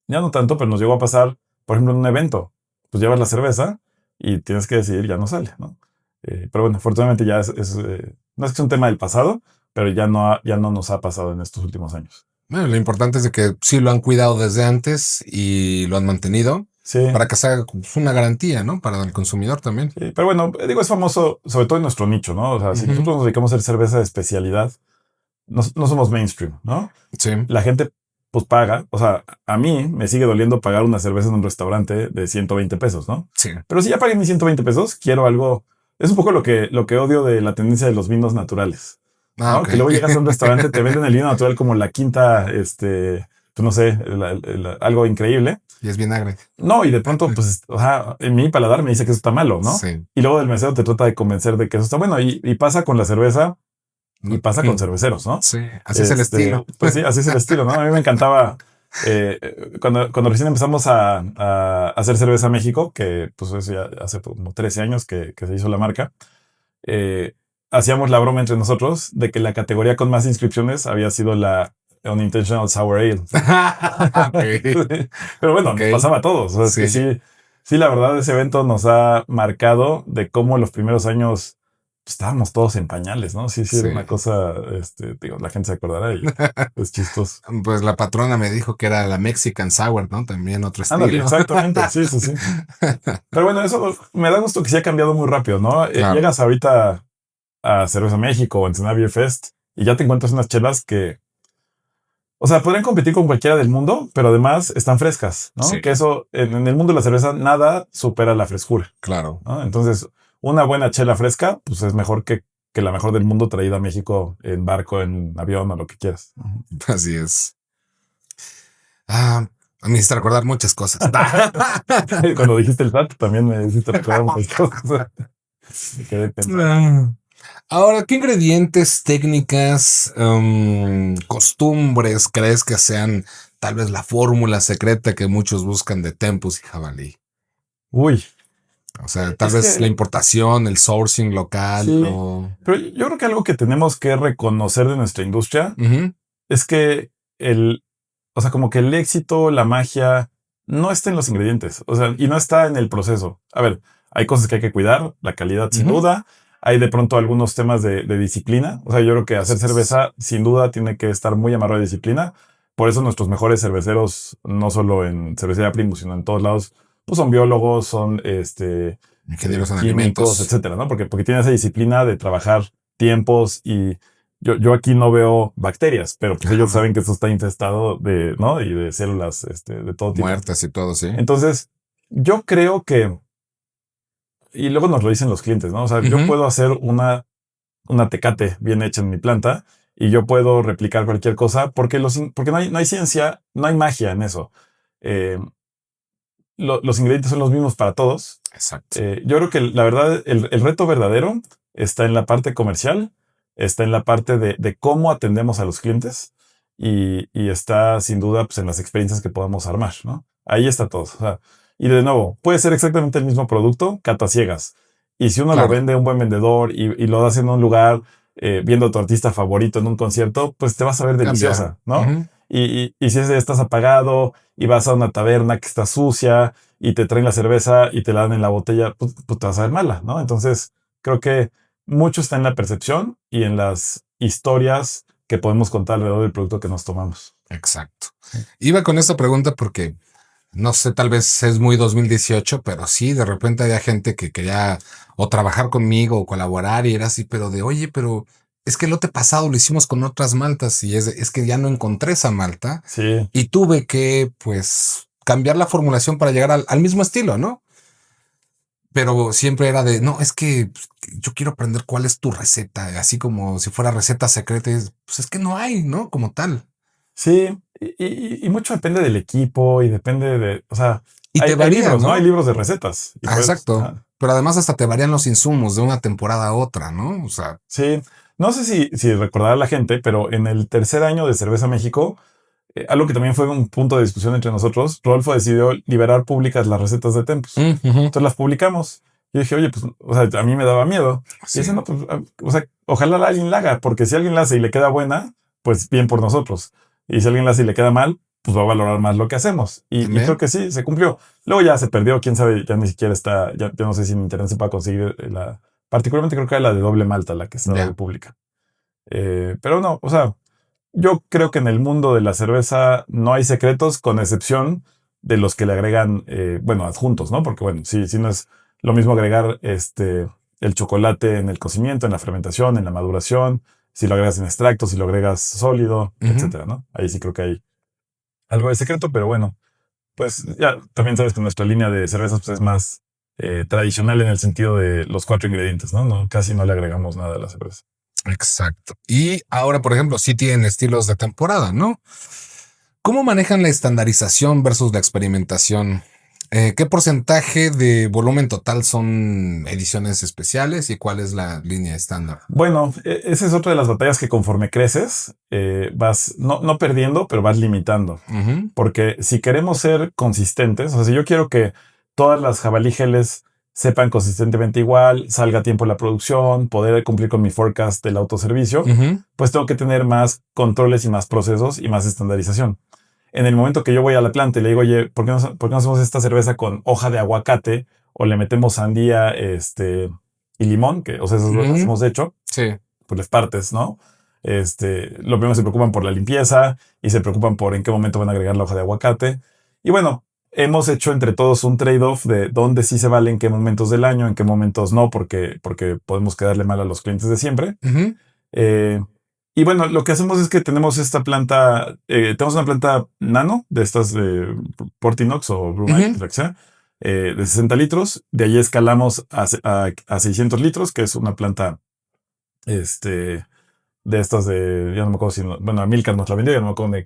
ya no tanto, pero nos llegó a pasar, por ejemplo, en un evento. Pues llevas la cerveza y tienes que decidir, ya no sale, ¿no? Pero bueno, afortunadamente ya no es que es un tema del pasado, pero ya no nos ha pasado en estos últimos años. Bueno, lo importante es de que sí lo han cuidado desde antes y lo han mantenido Sí, para que sea pues, una garantía, ¿no? Para el consumidor también. sí, pero bueno, digo, es famoso, sobre todo en nuestro nicho, ¿no? O sea, si Ujú. nosotros nos dedicamos a hacer cerveza de especialidad, no somos mainstream, ¿no? Sí, La gente, pues paga, o sea, a mí me sigue doliendo pagar una cerveza en un restaurante de 120 pesos, ¿no? sí. Pero si ya pagué mis 120 pesos, quiero algo. Es un poco lo que odio de la tendencia de los vinos naturales, Ah, ¿no? ok. Que luego llegas a un restaurante, te venden el vino natural como la quinta, pues no sé, algo increíble. Y es vinagre. No, y de pronto, pues, o sea, en mi paladar me dice que eso está malo, ¿no? Sí. Y luego el mesero te trata de convencer de que eso está bueno. Y pasa con la cerveza y No, pasa con mm, cerveceros, ¿no? sí, así es el estilo. Pues sí, así es el estilo, ¿no? A mí me encantaba cuando recién empezamos a hacer cerveza México, que pues eso ya hace como 13 años que se hizo la marca, eh, hacíamos la broma entre nosotros de que la categoría con más inscripciones había sido la Unintentional Sour Ale. Ok, Pero bueno, ok. nos pasaba a todos. O sea, es que Sí, sí, la verdad, ese evento nos ha marcado de cómo los primeros años pues, estábamos todos en pañales, ¿no? Sí, era sí. una cosa, digo, la gente se acordará y es chistoso. Pues la patrona me dijo que era la Mexican Sour, ¿no? También otro Ándale, estilo. exactamente, sí. Pero bueno, eso me da gusto que sí ha cambiado muy rápido, ¿no? Claro. Llegas ahorita a Cerveza México o Ensenada Beer Fest y ya te encuentras unas chelas que, o sea, podrían competir con cualquiera del mundo, pero además están frescas, ¿no? Sí, Que eso, en el mundo de la cerveza, nada supera la frescura, claro. ¿no? Entonces, una buena chela fresca, pues es mejor que la mejor del mundo traída a México en barco, en avión o lo que quieras. Ujú. Así es. Ah, me hiciste recordar muchas cosas. Cuando dijiste el SAT, también me hiciste recordar muchas cosas. Me quedé pensando. Ahora, ¿qué ingredientes, técnicas, costumbres crees que sean tal vez la fórmula secreta que muchos buscan de Tempus y Jabalí? Uy, O sea, tal es vez la que importación, el sourcing local sí, o... pero yo creo que algo que tenemos que reconocer de nuestra industria Ujú. es que o sea, como que el éxito, la magia, no está en los ingredientes, o sea, y no está en el proceso. A ver, hay cosas que hay que cuidar, la calidad sin Ujú. duda, hay de pronto algunos temas de disciplina, o sea, yo creo que hacer Así es. cerveza sin duda tiene que estar muy amarrado de disciplina, por eso nuestros mejores cerveceros, no solo en Cervecería Primus, sino en todos lados, pues son biólogos, son Ingenieros en químicos, alimentos. etcétera, ¿no? Porque tiene esa disciplina de trabajar tiempos y yo aquí no veo bacterias, pero pues ellos Ajá. saben que esto está infestado de, ¿no? Y de células, de todo tipo. Muertes y todo, sí. Entonces, yo creo que, y luego nos lo dicen los clientes, ¿no? O sea, yo Ujú. puedo hacer una Tecate bien hecha en mi planta y yo puedo replicar cualquier cosa porque, porque no hay ciencia, no hay magia en eso. Eh, los ingredientes son los mismos para todos. Exacto. Yo creo que la verdad, el reto verdadero está en la parte comercial, está en la parte de cómo atendemos a los clientes y está sin duda pues, en las experiencias que podamos armar, ¿no? Ahí está todo. O sea, y de nuevo, puede ser exactamente el mismo producto, cata ciegas. Y si uno lo Claro. vende a un buen vendedor y lo hace en un lugar viendo a tu artista favorito en un concierto, pues te vas a ver deliciosa, ¿no? Ujú. Y si estás apagado y vas a una taberna que está sucia y te traen la cerveza y te la dan en la botella, pues te vas a ver mala, ¿no? Entonces, creo que mucho está en la percepción y en las historias que podemos contar alrededor del producto que nos tomamos. Exacto. Iba con esta pregunta porque, no sé, tal vez es muy 2018, pero sí, de repente había gente que quería o trabajar conmigo o colaborar y era así, pero de, oye, pero es que el lote pasado lo hicimos con otras maltas y es que ya no encontré esa malta Sí, y tuve que, pues, cambiar la formulación para llegar al mismo estilo, ¿no? Pero siempre era de, no, es que pues, yo quiero aprender cuál es tu receta, así como si fuera receta secreta. Pues es que no hay, ¿no? Como tal. sí. Y mucho depende del equipo y depende de, o sea, Y te hay varía, libros, ¿no? Hay ¿no? libros de recetas. Y Ah, pues, exacto. Pero además hasta te varían los insumos de una temporada a otra, ¿no? O sea, sí. No sé si recordará la gente, pero en el tercer año de Cerveza México, algo que también fue un punto de discusión entre nosotros, Rodolfo decidió liberar públicas las recetas de Tempus. ujú, Entonces las publicamos. Yo dije, oye, pues, o sea, a mí me daba miedo. Y sí, dice, no, pues, o sea, ojalá alguien la haga, porque si alguien la hace y le queda buena, pues bien por nosotros. Y si alguien la hace y le queda mal, pues va a valorar más lo que hacemos. Y creo también. que sí, se cumplió. Luego ya se perdió, quién sabe, ya ni siquiera está, ya no sé si en internet se puede conseguir particularmente creo que era la de doble malta, la que estaba ahí Ya. pública. Pero no, o sea, yo creo que en el mundo de la cerveza no hay secretos, con excepción de los que le agregan, bueno, adjuntos, ¿no? Porque, bueno, sí no es lo mismo agregar el chocolate en el cocimiento, en la fermentación, en la maduración, si lo agregas en extracto, si lo agregas sólido, Ujú. etcétera, ¿no? Ahí sí creo que hay algo de secreto, pero bueno, pues ya también sabes que nuestra línea de cervezas pues, es más tradicional en el sentido de los cuatro ingredientes, ¿no? No, casi no le agregamos nada a la cerveza. Exacto. Y ahora, por ejemplo, sí tienen estilos de temporada, ¿no? ¿Cómo manejan la estandarización versus la experimentación? ¿Qué porcentaje de volumen total son ediciones especiales y cuál es la línea estándar? Bueno, esa es otra de las batallas que conforme creces vas no perdiendo, pero vas limitando. Ujú, Porque si queremos ser consistentes, o sea, si yo quiero que todas las jabalí geles sepan consistentemente igual, salga a tiempo la producción, poder cumplir con mi forecast del autoservicio, ujú, pues tengo que tener más controles y más procesos y más estandarización. En el momento que yo voy a la planta y le digo, oye, ¿por qué no hacemos esta cerveza con hoja de aguacate o le metemos sandía, y limón, que, o sea, eso lo ujú. hacemos de hecho, Sí, pues les partes, ¿no? Lo primero se preocupan por la limpieza y se preocupan por en qué momento van a agregar la hoja de aguacate. Y bueno, hemos hecho entre todos un trade-off de dónde sí se vale, en qué momentos del año, en qué momentos no, porque podemos quedarle mal a los clientes de siempre. ujú, Eh, y bueno, lo que hacemos es que tenemos esta planta, tenemos una planta nano de estas de Portinox o Brunei, ujú. lo que sea, de 60 litros. De ahí escalamos a 600 litros, que es una planta este, de estas de, ya no me acuerdo si, bueno, Milcar nos la vendió, ya no me acuerdo en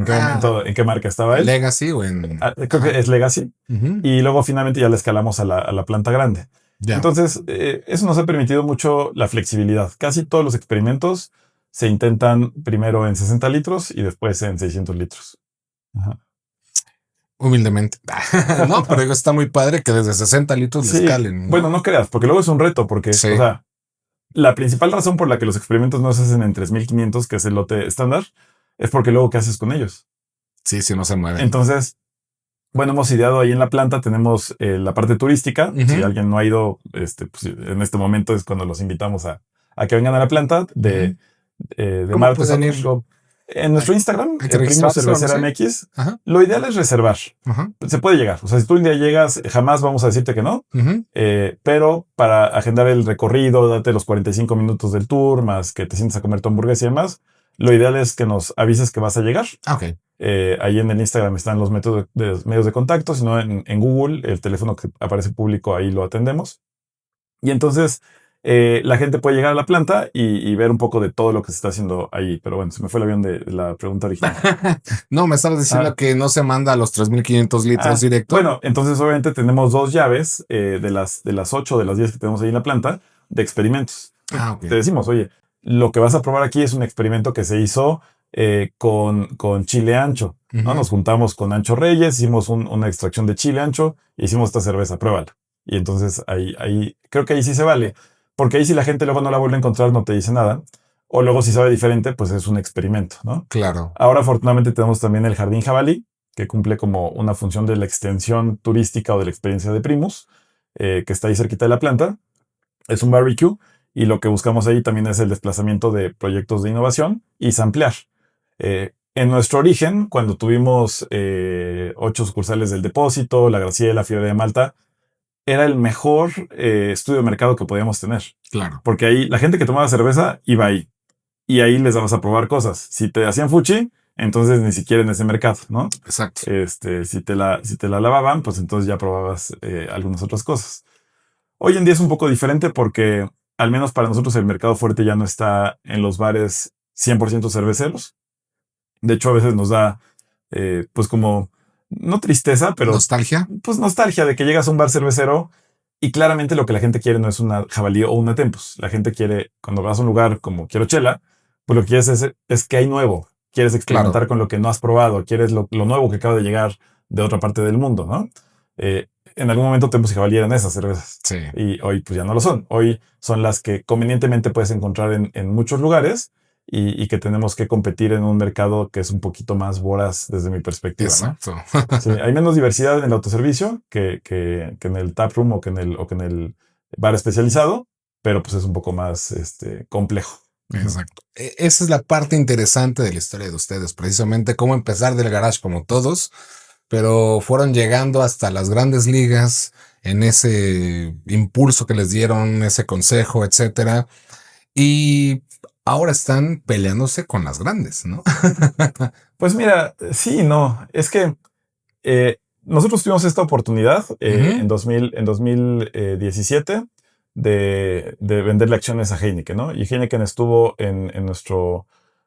qué Ah, momento, en qué marca estaba él. Legacy o en... Creo que Ajá. es Legacy. Ujú, Y luego finalmente ya la escalamos a la planta grande. ya. Entonces, eso nos ha permitido mucho la flexibilidad. Casi todos los experimentos se intentan primero en 60 litros y después en 600 litros. Ajá. Humildemente. No, pero digo, está muy padre que desde 60 litros le Sí, escalen, bueno, ¿no? no creas, porque luego es un reto, porque, o Sí, sea, la principal razón por la que los experimentos no se hacen en 3500, que es el lote estándar, es porque luego, ¿qué haces con ellos? sí, sí, no se mueven. Entonces, bueno, hemos ideado ahí en la planta, tenemos la parte turística. Si Ujú, alguien no ha ido, pues, en este momento es cuando los invitamos a que vengan a la planta ujú. de ¿Cómo martes a pueden ir? domingo. En ¿Hay, nuestro Instagram, hay que Primos registrarse o algo Cervecera así? MX, Ajá, lo ideal es reservar. ajá, Se puede llegar. O sea, si tú un día llegas, jamás vamos a decirte que no. ujú. Pero para agendar el recorrido, date los 45 minutos del tour, más que te sientes a comer tu hamburguesa y demás, lo ideal es que nos avises que vas a llegar. Ah, ok. Ahí en el Instagram están los métodos medios de contacto, sino en Google, el teléfono que aparece público, ahí lo atendemos. Y entonces la gente puede llegar a la planta y ver un poco de todo lo que se está haciendo ahí. Pero bueno, se me fue el avión de la pregunta original. No, me estabas diciendo que no se manda a los 3.500 litros directo. Bueno, entonces obviamente tenemos 2 llaves de las 8 de las 10 que tenemos ahí en la planta de experimentos. Ok. Te decimos, oye, lo que vas a probar aquí es un experimento que se hizo con chile ancho, ¿no? Nos juntamos con Ancho Reyes, hicimos una extracción de chile ancho e hicimos esta cerveza, pruébala. Y entonces ahí, creo que ahí sí se vale, porque ahí si la gente luego no la vuelve a encontrar, no te dice nada. O luego si sabe diferente, pues es un experimento, ¿no? Claro. Ahora afortunadamente tenemos también el Jardín Jabalí, que cumple como una función de la extensión turística o de la experiencia de Primus, que está ahí cerquita de la planta. Es un barbecue y lo que buscamos ahí también es el desplazamiento de proyectos de innovación y samplear. En nuestro origen, cuando tuvimos 8 sucursales del Depósito, La Graciela, Fiebre de Malta, era el mejor estudio de mercado que podíamos tener. Claro. Porque ahí la gente que tomaba cerveza iba ahí. Y ahí les dabas a probar cosas. Si te hacían fuchi, entonces ni siquiera en ese mercado, ¿no? Exacto. Si te la lavaban, pues entonces ya probabas algunas otras cosas. Hoy en día es un poco diferente porque al menos para nosotros el mercado fuerte ya no está en los bares 100% cerveceros. De hecho, a veces nos da, pues como, no tristeza, pero nostalgia. Pues nostalgia de que llegas a un bar cervecero y claramente lo que la gente quiere no es una jabalí o una Tempus. La gente quiere, cuando vas a un lugar como Quiero Chela, pues lo que quieres es que hay nuevo. Quieres experimentar con lo que no has probado. Quieres lo nuevo que acaba de llegar de otra parte del mundo, ¿no? En algún momento Tempus y Jabalí eran esas cervezas. Sí. Y hoy pues ya no lo son. Hoy son las que convenientemente puedes encontrar en muchos lugares y que tenemos que competir en un mercado que es un poquito más voraz desde mi perspectiva. Exacto. ¿No? Sí, hay menos diversidad en el autoservicio que en el taproom o que en el bar especializado, pero pues es un poco más complejo. Exacto. Esa es la parte interesante de la historia de ustedes, precisamente cómo empezar del garage como todos, pero fueron llegando hasta las grandes ligas en ese impulso que les dieron, ese consejo, etcétera. Y ahora están peleándose con las grandes, ¿no? Pues mira, sí, no. Es que nosotros tuvimos esta oportunidad en 2017 de venderle acciones a Heineken, ¿no? Y Heineken estuvo en nuestro,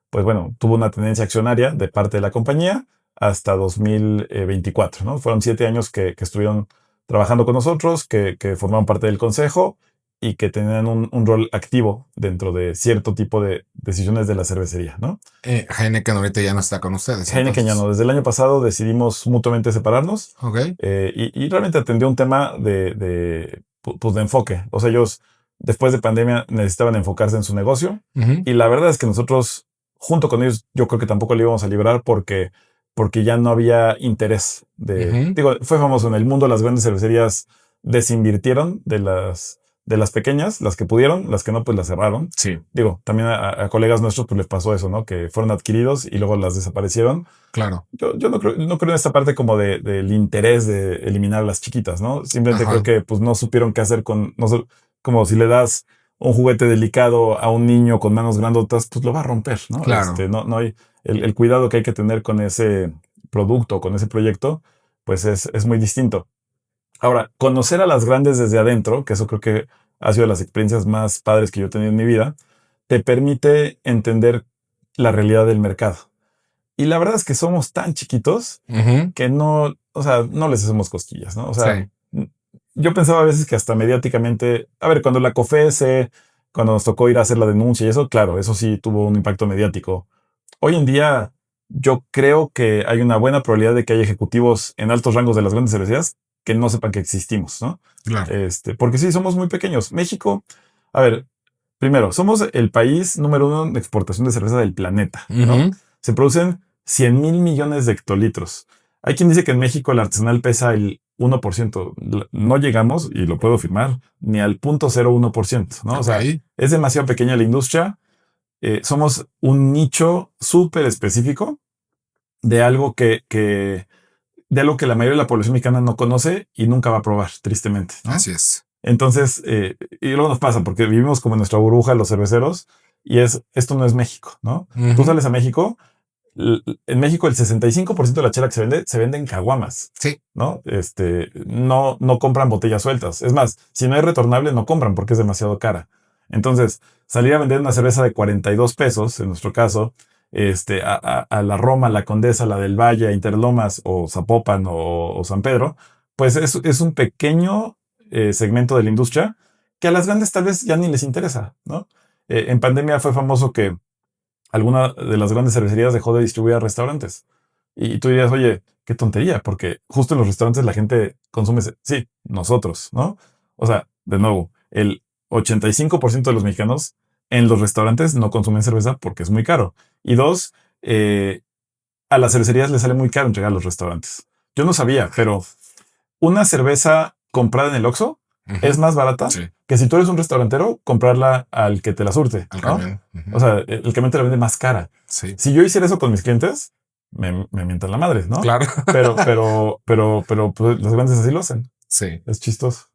pues bueno, tuvo una tendencia accionaria de parte de la compañía hasta 2024, ¿no? Fueron 7 años que estuvieron trabajando con nosotros, que formaban parte del consejo y que tenían un rol activo dentro de cierto tipo de decisiones de la cervecería, ¿no? Heineken ahorita ya no está con ustedes. Heineken ya no. Desde el año pasado decidimos mutuamente separarnos. Ok. Y realmente atendió un tema de enfoque. O sea, ellos después de pandemia necesitaban enfocarse en su negocio. Y la verdad es que nosotros, junto con ellos, yo creo que tampoco le íbamos a librar porque ya no había interés. Digo, fue famoso en el mundo, las grandes cervecerías desinvirtieron de las pequeñas, las que pudieron, las que no, pues las cerraron. Sí. Digo, también a colegas nuestros pues les pasó eso, ¿no? Que fueron adquiridos y luego las desaparecieron. Claro. Yo no creo en esta parte como del interés de eliminar a las chiquitas, ¿no? Simplemente creo que pues no supieron qué hacer como si le das un juguete delicado a un niño con manos grandotas, pues lo va a romper, ¿no? Claro. No hay el cuidado que hay que tener con ese producto, con ese proyecto, pues es muy distinto. Ahora, conocer a las grandes desde adentro, que eso creo que ha sido de las experiencias más padres que yo he tenido en mi vida, te permite entender la realidad del mercado. Y la verdad es que somos tan chiquitos que no les hacemos cosquillas, ¿no? O sea, yo pensaba a veces que hasta mediáticamente, a ver, cuando la COFESE, cuando nos tocó ir a hacer la denuncia y eso, claro, eso sí tuvo un impacto mediático. Hoy en día, yo creo que hay una buena probabilidad de que haya ejecutivos en altos rangos de las grandes cervecerías que no sepan que existimos, ¿no? Claro. Porque sí, somos muy pequeños. México, a ver, primero, somos el país número 1 de exportación de cerveza del planeta, ¿no? Se producen 100,000 millones de hectolitros. Hay quien dice que en México el artesanal pesa el 1%. No llegamos, y lo puedo afirmar, ni al 0.01%, ¿no? O sea, es demasiado pequeña la industria. Somos un nicho súper específico de algo que la mayoría de la población mexicana no conoce y nunca va a probar, tristemente, ¿no? Así es. Entonces, y luego nos pasa porque vivimos como en nuestra burbuja los cerveceros y esto no es México, ¿no? Tú sales a México, en México el 65% de la chela que se vende en caguamas. Sí. ¿No? No compran botellas sueltas. Es más, si no hay retornable, no compran porque es demasiado cara. Entonces, salir a vender una cerveza de 42 pesos, en nuestro caso, a la Roma, la Condesa, la del Valle, a Interlomas o Zapopan o San Pedro, pues es un pequeño segmento de la industria que a las grandes tal vez ya ni les interesa, ¿no? En pandemia fue famoso que alguna de las grandes cervecerías dejó de distribuir a restaurantes. Y tú dirías, oye, qué tontería, porque justo en los restaurantes la gente consume, sí, nosotros, ¿no? O sea, de nuevo, el 85% de los mexicanos en los restaurantes no consumen cerveza porque es muy caro. Y dos, a las cervecerías les sale muy caro entregar a los restaurantes. Yo no sabía, pero una cerveza comprada en el Oxxo es más barata que si tú eres un restaurantero, comprarla al que te la surte, ¿no? O sea, el camión te la vende más cara. Sí. Si yo hiciera eso con mis clientes, me mientan la madre, ¿no? Claro. Pero pues, los grandes así lo hacen. Sí. Es chistoso.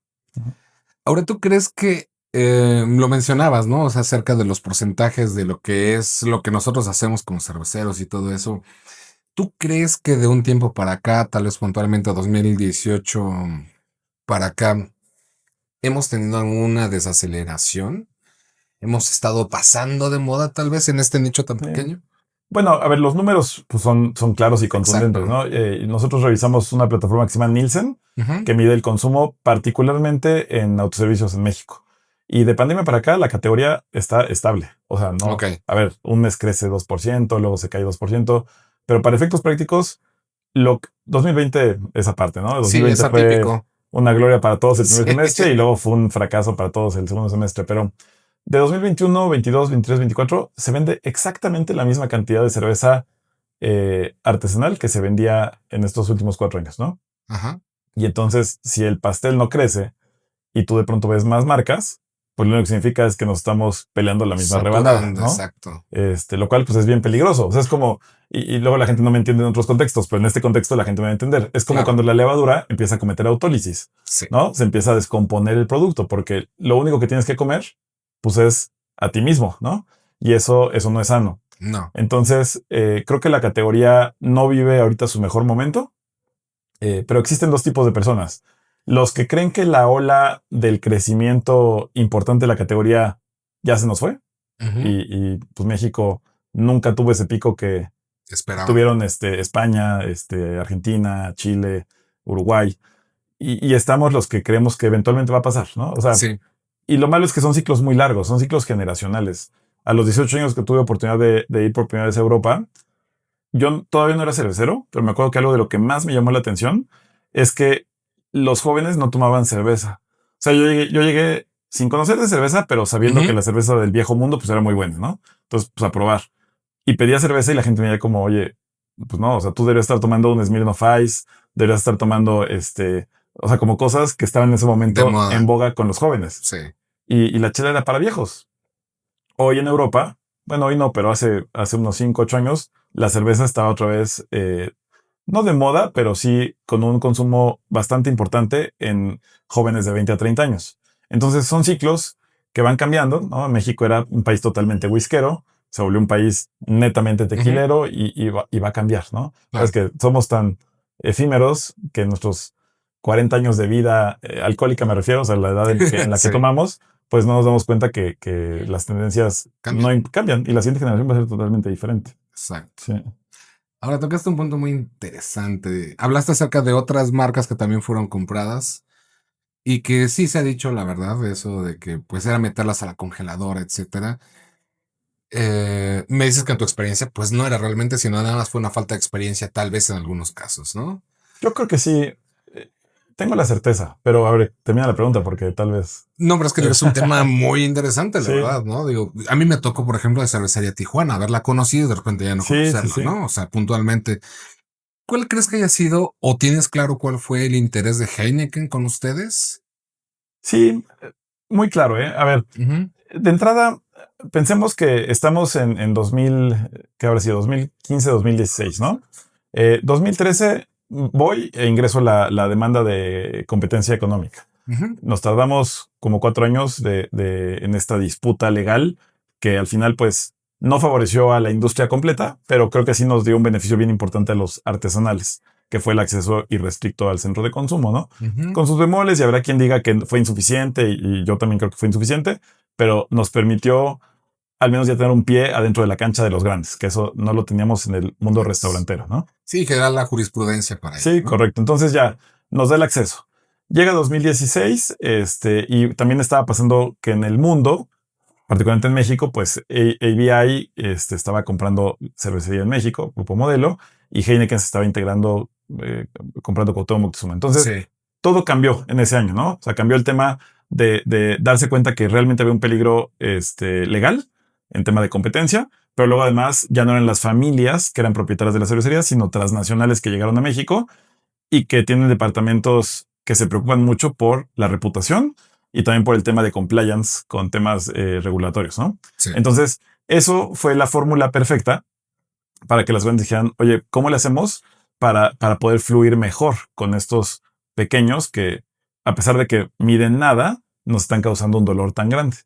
Ahora, ¿tú crees que lo mencionabas, ¿no? O sea, acerca de los porcentajes de lo que es lo que nosotros hacemos como cerveceros y todo eso. ¿Tú crees que de un tiempo para acá, tal vez puntualmente 2018 para acá, hemos tenido alguna desaceleración? ¿Hemos estado pasando de moda tal vez en este nicho tan pequeño? Bueno, a ver, los números pues, son claros y contundentes, ¿no? Nosotros revisamos una plataforma que se llama Nielsen, que mide el consumo particularmente en autoservicios en México. Y de pandemia para acá, la categoría está estable. O sea, no. A ver, un mes crece 2%, luego se cae 2%, pero para efectos prácticos, 2020 esa parte, ¿no? 2020 es fue atípico. una gloria para todos el primer semestre y luego fue un fracaso para todos el segundo semestre, pero de 2021, 22, 23, 24 se vende exactamente la misma cantidad de cerveza artesanal que se vendía en estos últimos 4 años, ¿no? Ajá. Y entonces, si el pastel no crece y tú de pronto ves más marcas, pues lo único que significa es que nos estamos peleando la misma rebanada, ¿no? Exacto. Lo cual pues es bien peligroso. O sea, es como, y luego la gente no me entiende en otros contextos, pero en este contexto la gente me va a entender. Es como cuando la levadura empieza a cometer autólisis, ¿no? Se empieza a descomponer el producto porque lo único que tienes que comer pues es a ti mismo, ¿no? Y eso no es sano. No. Entonces, creo que la categoría no vive ahorita su mejor momento, pero existen dos tipos de personas. Los que creen que la ola del crecimiento importante de la categoría ya se nos fue. Y pues México nunca tuvo ese pico que tuvieron España, Argentina, Chile, Uruguay. Y estamos los que creemos que eventualmente va a pasar, ¿no? O sea, y lo malo es que son ciclos muy largos, son ciclos generacionales. A los 18 años que tuve oportunidad de ir por primera vez a Europa, yo todavía no era cervecero, pero me acuerdo que algo de lo que más me llamó la atención es que los jóvenes no tomaban cerveza. O sea, yo llegué sin conocer de cerveza, pero sabiendo que la cerveza del viejo mundo pues era muy buena, ¿no? Entonces, pues a probar. Y pedía cerveza y la gente me decía como, oye, pues no, o sea, tú deberías estar tomando un Smirnoff Ice, deberías estar tomando o sea, como cosas que estaban en ese momento en boga con los jóvenes. Sí. Y la chela era para viejos. Hoy en Europa, bueno, hoy no, pero hace unos 5, 8 años, la cerveza estaba otra vez, no de moda, pero sí con un consumo bastante importante en jóvenes de 20 a 30 años. Entonces son ciclos que van cambiando, ¿no? México era un país totalmente whiskero, se volvió un país netamente tequilero y va a cambiar, ¿no? Claro. Es que somos tan efímeros que nuestros 40 años de vida alcohólica, me refiero, o sea, la edad en la que tomamos, pues no nos damos cuenta que las tendencias cambian y la siguiente generación va a ser totalmente diferente. Exacto. Sí. Ahora tocaste un punto muy interesante. Hablaste acerca de otras marcas que también fueron compradas y que sí se ha dicho la verdad, eso de que pues era meterlas a la congeladora, etcétera. Me dices que en tu experiencia pues no era realmente, sino nada más fue una falta de experiencia tal vez en algunos casos, ¿no? Yo creo que sí. Tengo la certeza, pero a ver, termina la pregunta porque tal vez... No, pero es que es un tema muy interesante, la verdad, ¿no? Digo, a mí me tocó, por ejemplo, de Cervecería Tijuana, haberla conocido y de repente ya no conocerla, ¿no? O sea, puntualmente. ¿Cuál crees que haya sido o tienes claro cuál fue el interés de Heineken con ustedes? Sí, muy claro, ¿eh? A ver, de entrada, pensemos que estamos en 2000, ¿qué habrá sido? 2015, 2016, ¿no? 2013... voy e ingreso la demanda de competencia económica. Nos tardamos como 4 años en esta disputa legal que al final pues no favoreció a la industria completa, pero creo que sí nos dio un beneficio bien importante a los artesanales, que fue el acceso irrestricto al centro de consumo, ¿no? Con sus bemoles y habrá quien diga que fue insuficiente y yo también creo que fue insuficiente, pero nos permitió al menos ya tener un pie adentro de la cancha de los grandes, que eso no lo teníamos en el mundo restaurantero, ¿no? Sí, que era la jurisprudencia para ello, Sí, ¿no? correcto. Entonces ya nos da el acceso. Llega 2016, y también estaba pasando que en el mundo, particularmente en México, pues ABI estaba comprando cervecería en México, Grupo Modelo, y Heineken se estaba integrando, comprando Cuauhtémoc Moctezuma. Entonces, Sí. todo cambió en ese año, ¿no? O sea, cambió el tema de darse cuenta que realmente había un peligro legal en tema de competencia, pero luego además ya no eran las familias que eran propietarias de las cervecerías, sino transnacionales que llegaron a México y que tienen departamentos que se preocupan mucho por la reputación y también por el tema de compliance con temas regulatorios, ¿no? Sí. Entonces, eso fue la fórmula perfecta para que las grandes dijeran, oye, ¿cómo le hacemos para poder fluir mejor con estos pequeños que, a pesar de que miden nada, nos están causando un dolor tan grande?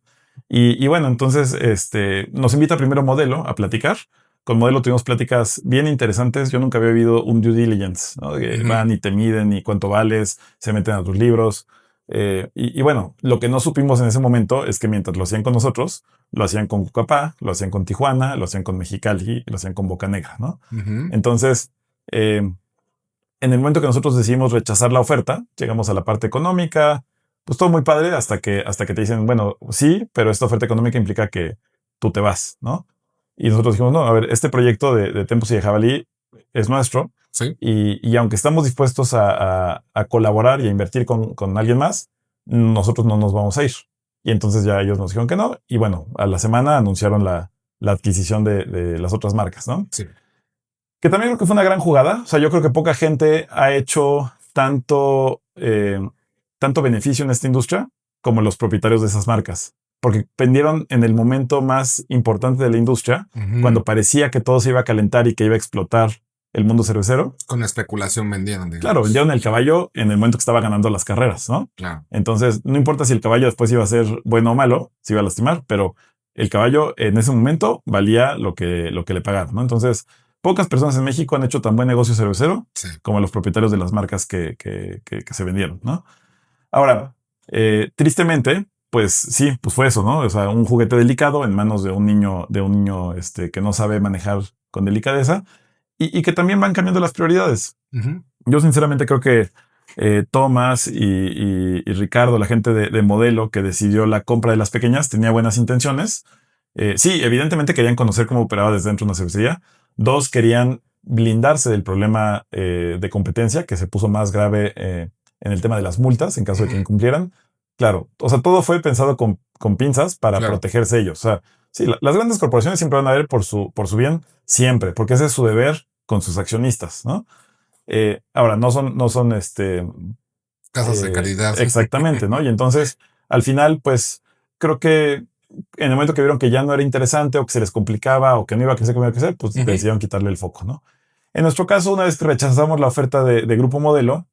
Y bueno, entonces nos invita primero Modelo a platicar. Con Modelo tuvimos pláticas bien interesantes. Yo nunca había vivido un due diligence, ¿no? Que van y te miden y cuánto vales, se meten a tus libros. Y bueno, lo que no supimos en ese momento es que mientras lo hacían con nosotros, lo hacían con Cucapá, lo hacían con Tijuana, lo hacían con Mexicali, lo hacían con Bocanegra, ¿no? Entonces, en el momento que nosotros decidimos rechazar la oferta, llegamos a la parte económica, pues todo muy padre hasta que te dicen, bueno, sí, pero esta oferta económica implica que tú te vas, ¿no? Y nosotros dijimos, no, a ver, este proyecto de Tempos y de Jabalí es nuestro. Sí. Y aunque estamos dispuestos a colaborar y a invertir con alguien más, nosotros no nos vamos a ir. Y entonces ya ellos nos dijeron que no. Y bueno, a la semana anunciaron la adquisición de las otras marcas, ¿no? Sí. Que también creo que fue una gran jugada. O sea, yo creo que poca gente ha hecho tanto beneficio en esta industria como los propietarios de esas marcas. Porque vendieron en el momento más importante de la industria, cuando parecía que todo se iba a calentar y que iba a explotar el mundo cervecero. Con especulación vendieron, digamos. Claro, vendieron el caballo en el momento que estaba ganando las carreras, ¿no? Claro. Entonces, no importa si el caballo después iba a ser bueno o malo, se iba a lastimar, pero el caballo en ese momento valía lo que le pagaron, ¿no? Entonces, pocas personas en México han hecho tan buen negocio cervecero como los propietarios de las marcas que se vendieron, ¿no? Ahora, tristemente, pues sí, pues fue eso, ¿no? O sea, un juguete delicado en manos de un niño que no sabe manejar con delicadeza y que también van cambiando las prioridades. Yo sinceramente creo que Tomás y Ricardo, la gente de Modelo que decidió la compra de las pequeñas, tenía buenas intenciones. Sí, evidentemente querían conocer cómo operaba desde dentro una cervecería. Dos, querían blindarse del problema de competencia que se puso más grave en el tema de las multas en caso de que incumplieran. Claro, o sea, todo fue pensado con pinzas para protegerse ellos. O sea, sí, las grandes corporaciones siempre van a ver por su bien, siempre, porque ese es su deber con sus accionistas, ¿no? Ahora, no son casas de caridad. Exactamente, ¿no? Y entonces, al final, pues, creo que en el momento que vieron que ya no era interesante o que se les complicaba o que no iba a crecer como iba a crecer, pues decidieron quitarle el foco, ¿no? En nuestro caso, una vez que rechazamos la oferta de Grupo Modelo,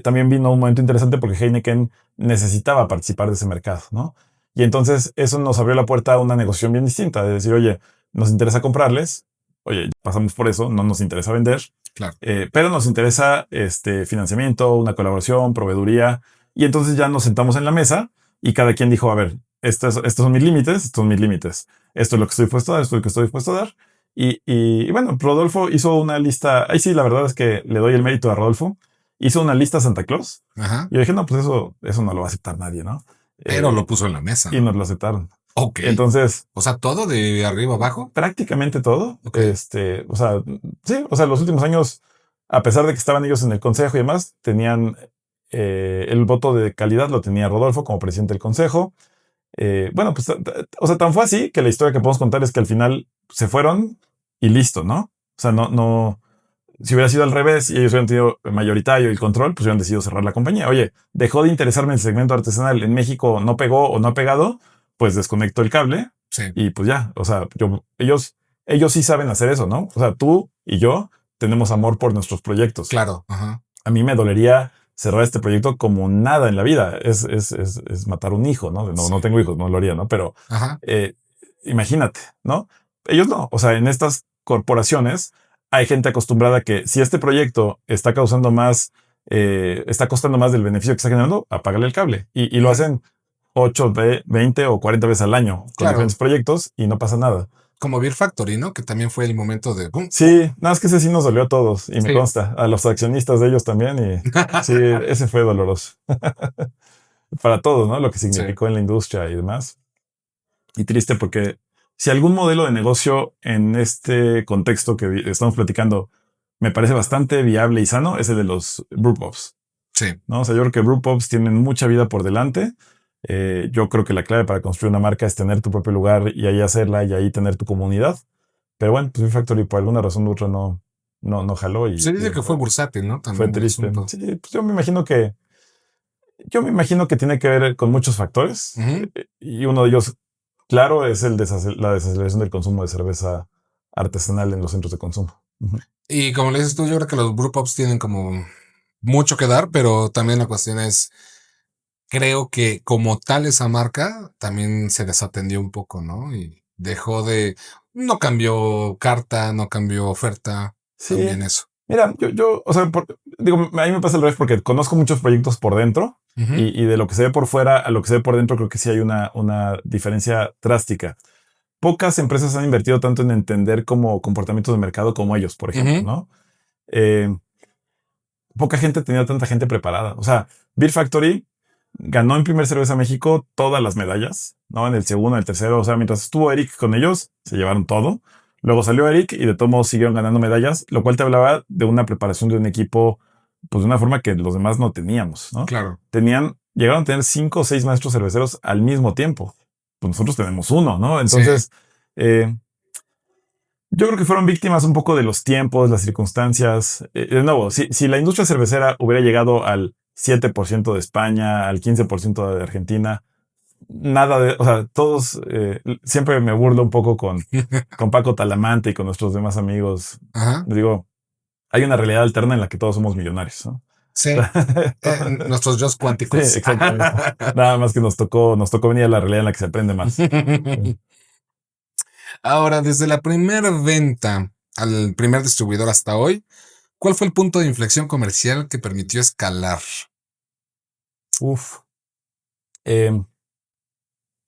también vino un momento interesante porque Heineken necesitaba participar de ese mercado, ¿no? Y entonces eso nos abrió la puerta a una negociación bien distinta, de decir, oye, nos interesa comprarles, oye, pasamos por eso, no nos interesa vender, Claro. pero nos interesa financiamiento, una colaboración, proveeduría, y entonces ya nos sentamos en la mesa y cada quien dijo, a ver, estos son mis límites, estos son mis límites, esto es lo que estoy dispuesto a dar, esto es lo que estoy dispuesto a dar. Y bueno, Rodolfo hizo una lista, ahí sí, la verdad es que le doy el mérito a Rodolfo, hizo una lista Santa Claus. Ajá. Y yo dije, no, pues eso no lo va a aceptar nadie, ¿no? Pero lo puso en la mesa. Y nos lo aceptaron. Ok. Entonces. O sea, todo de arriba abajo. Prácticamente todo. Okay. O sea, sí, o sea, los últimos años, a pesar de que estaban ellos en el consejo y demás, tenían el voto de calidad, lo tenía Rodolfo como presidente del consejo. Bueno, pues, o sea, tan fue así que la historia que podemos contar es que al final se fueron y listo, ¿no? O sea, no. Si hubiera sido al revés y ellos hubieran tenido mayoritario y el control, pues hubieran decidido cerrar la compañía. Oye, dejó de interesarme en el segmento artesanal. En México no pegó o no ha pegado, pues desconecto el cable. Sí. Y pues ya, o sea, ellos sí saben hacer eso, ¿no? O sea, tú y yo tenemos amor por nuestros proyectos. Claro. Ajá. A mí me dolería cerrar este proyecto como nada en la vida. Es matar un hijo, ¿no? No tengo hijos, no lo haría, ¿no? Pero imagínate, ¿no? Ellos no. O sea, en estas corporaciones hay gente acostumbrada a que si este proyecto está causando más, está costando más del beneficio que está generando, apágale el cable. Y lo hacen 8, 20 o 40 veces al año con Claro. diferentes proyectos y no pasa nada. Como Beer Factory, ¿no? Que también fue el momento de boom. Sí, nada más que ese sí nos dolió a todos y me Sí. consta, a los accionistas de ellos también y sí, ese fue doloroso. Para todos, ¿no? Lo que significó en la industria y demás. Y triste porque si algún modelo de negocio en este contexto que estamos platicando me parece bastante viable y sano, es el de los brewpubs, Sí. ¿no? O sea, yo creo que brewpubs tienen mucha vida por delante. Yo creo que la clave para construir una marca es tener tu propio lugar y ahí hacerla y ahí tener tu comunidad. Pero bueno, pues Beer Factory por alguna razón u otra no jaló y Se dice que fue bursátil, ¿no? fue También el triste. asunto. Sí, pues yo me imagino que tiene que ver con muchos factores Ujú. y uno de ellos, claro, es la desaceleración del consumo de cerveza artesanal en los centros de consumo. Ujú. Y como le dices tú, yo creo que los brewpubs tienen como mucho que dar, pero también la cuestión es, creo que como tal esa marca también se desatendió un poco, ¿no? Y dejó de, no cambió carta, no cambió oferta, Sí, también eso. mira, o sea, digo, a mí me pasa al revés porque conozco muchos proyectos por dentro Ujú, y de lo que se ve por fuera a lo que se ve por dentro creo que sí hay una diferencia drástica. Pocas empresas han invertido tanto en entender como comportamientos de mercado como ellos, por ejemplo, ujú, ¿no? Eh, Poca gente tenía tanta gente preparada. O sea, Beer Factory ganó en primer cerveza México todas las medallas, ¿no? En el segundo, en el tercero. O sea, mientras estuvo Eric con ellos, se llevaron todo. Luego salió Eric y de todos modos siguieron ganando medallas, lo cual te hablaba de una preparación de un equipo, pues de una forma que los demás no teníamos, ¿no? claro. Llegaron a tener 5 o 6 maestros cerveceros al mismo tiempo. Pues nosotros tenemos uno, ¿no? Sí. Entonces, yo creo que fueron víctimas un poco de los tiempos, las circunstancias. De nuevo, si la industria cervecera hubiera llegado al 7% de España, al 15% de Argentina, nada de, o sea, todos, siempre me burlo un poco con Paco Talamante y con nuestros demás amigos. Ajá. Les digo, hay una realidad alterna en la que todos somos millonarios, ¿no? Sí. Nuestros yo Sí, cuánticos. exactamente. Nada más que nos tocó venir a la realidad en la que se aprende más. Ahora, desde la primera venta al primer distribuidor hasta hoy, ¿cuál fue el punto de inflexión comercial que permitió escalar? Uf. Em,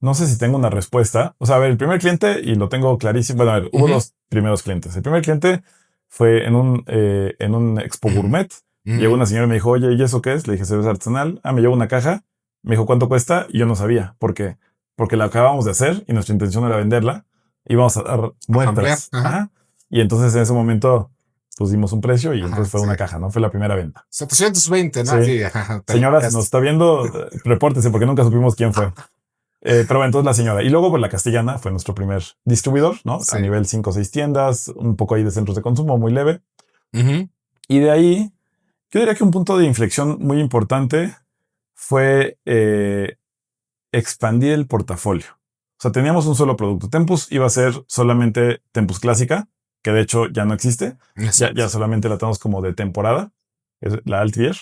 No sé si tengo una respuesta. O sea, a ver, el primer cliente, y lo tengo clarísimo. Bueno, a ver, hubo Ujú, dos primeros clientes. El primer cliente fue en un Expo Gourmet. Llegó ujú, una señora y me dijo, oye, ¿y eso qué es? Le dije, cerveza artesanal. Ah, me llevo una caja. Me dijo, ¿cuánto cuesta? Y yo no sabía. ¿Por qué? Porque la acabamos de hacer y nuestra intención era venderla. Íbamos a dar ampliar. muestras. Ajá. Ajá. Y entonces en ese momento pusimos un precio y Ajá, entonces fue sí. una caja, ¿no? Fue la primera venta. 720, ¿no? Sí. Así, ajá, Señora, si nos está viendo, repórtese porque nunca supimos quién fue. Pero bueno, entonces la señora. Y luego, pues la Castellana fue nuestro primer distribuidor, ¿no? A Sí. nivel 5 o 6 tiendas, un poco ahí de centros de consumo, muy leve. Ujú, Y de ahí, yo diría que un punto de inflexión muy importante fue expandir el portafolio. O sea, teníamos un solo producto. Tempus iba a ser solamente Tempus clásica, que de hecho ya no existe. Ya exacto. solamente la tenemos como de temporada, es la Altier.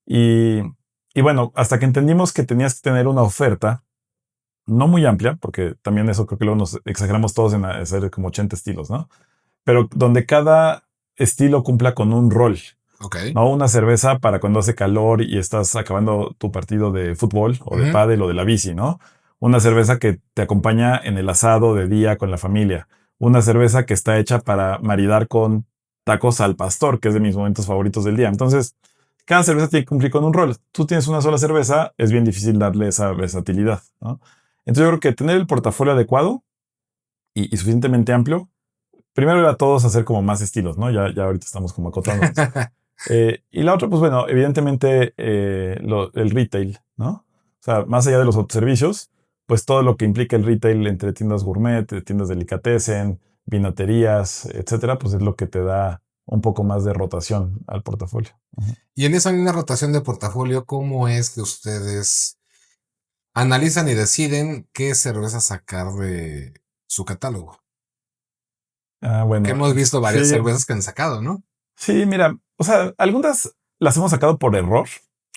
Y, y bueno, hasta que entendimos que tenías que tener una oferta no muy amplia, porque también eso creo que luego nos exageramos todos en hacer como 80 estilos, ¿no? Pero donde cada estilo cumpla con un rol, Ok. ¿no? Una cerveza para cuando hace calor y estás acabando tu partido de fútbol o de Ujú, pádel o de la bici, ¿no? Una cerveza que te acompaña en el asado de día con la familia. Una cerveza que está hecha para maridar con tacos al pastor, que es de mis momentos favoritos del día. Entonces, cada cerveza tiene que cumplir con un rol. Tú tienes una sola cerveza, es bien difícil darle esa versatilidad, ¿no? Entonces yo creo que tener el portafolio adecuado y suficientemente amplio, primero era todos hacer como más estilos, ¿no? Ya ahorita estamos como acotándonos. Y la otra, pues bueno, evidentemente el retail, ¿no? O sea, más allá de los autoservicios, pues todo lo que implica el retail entre tiendas gourmet, tiendas delicatessen, vinaterías, etcétera, pues es lo que te da un poco más de rotación al portafolio. Ujú. Y en esa misma rotación de portafolio, ¿cómo es que ustedes analizan y deciden qué cerveza sacar de su catálogo? Que Bueno, hemos visto varias sí, cervezas que han sacado, ¿no? sí, mira, o sea, algunas las hemos sacado por error.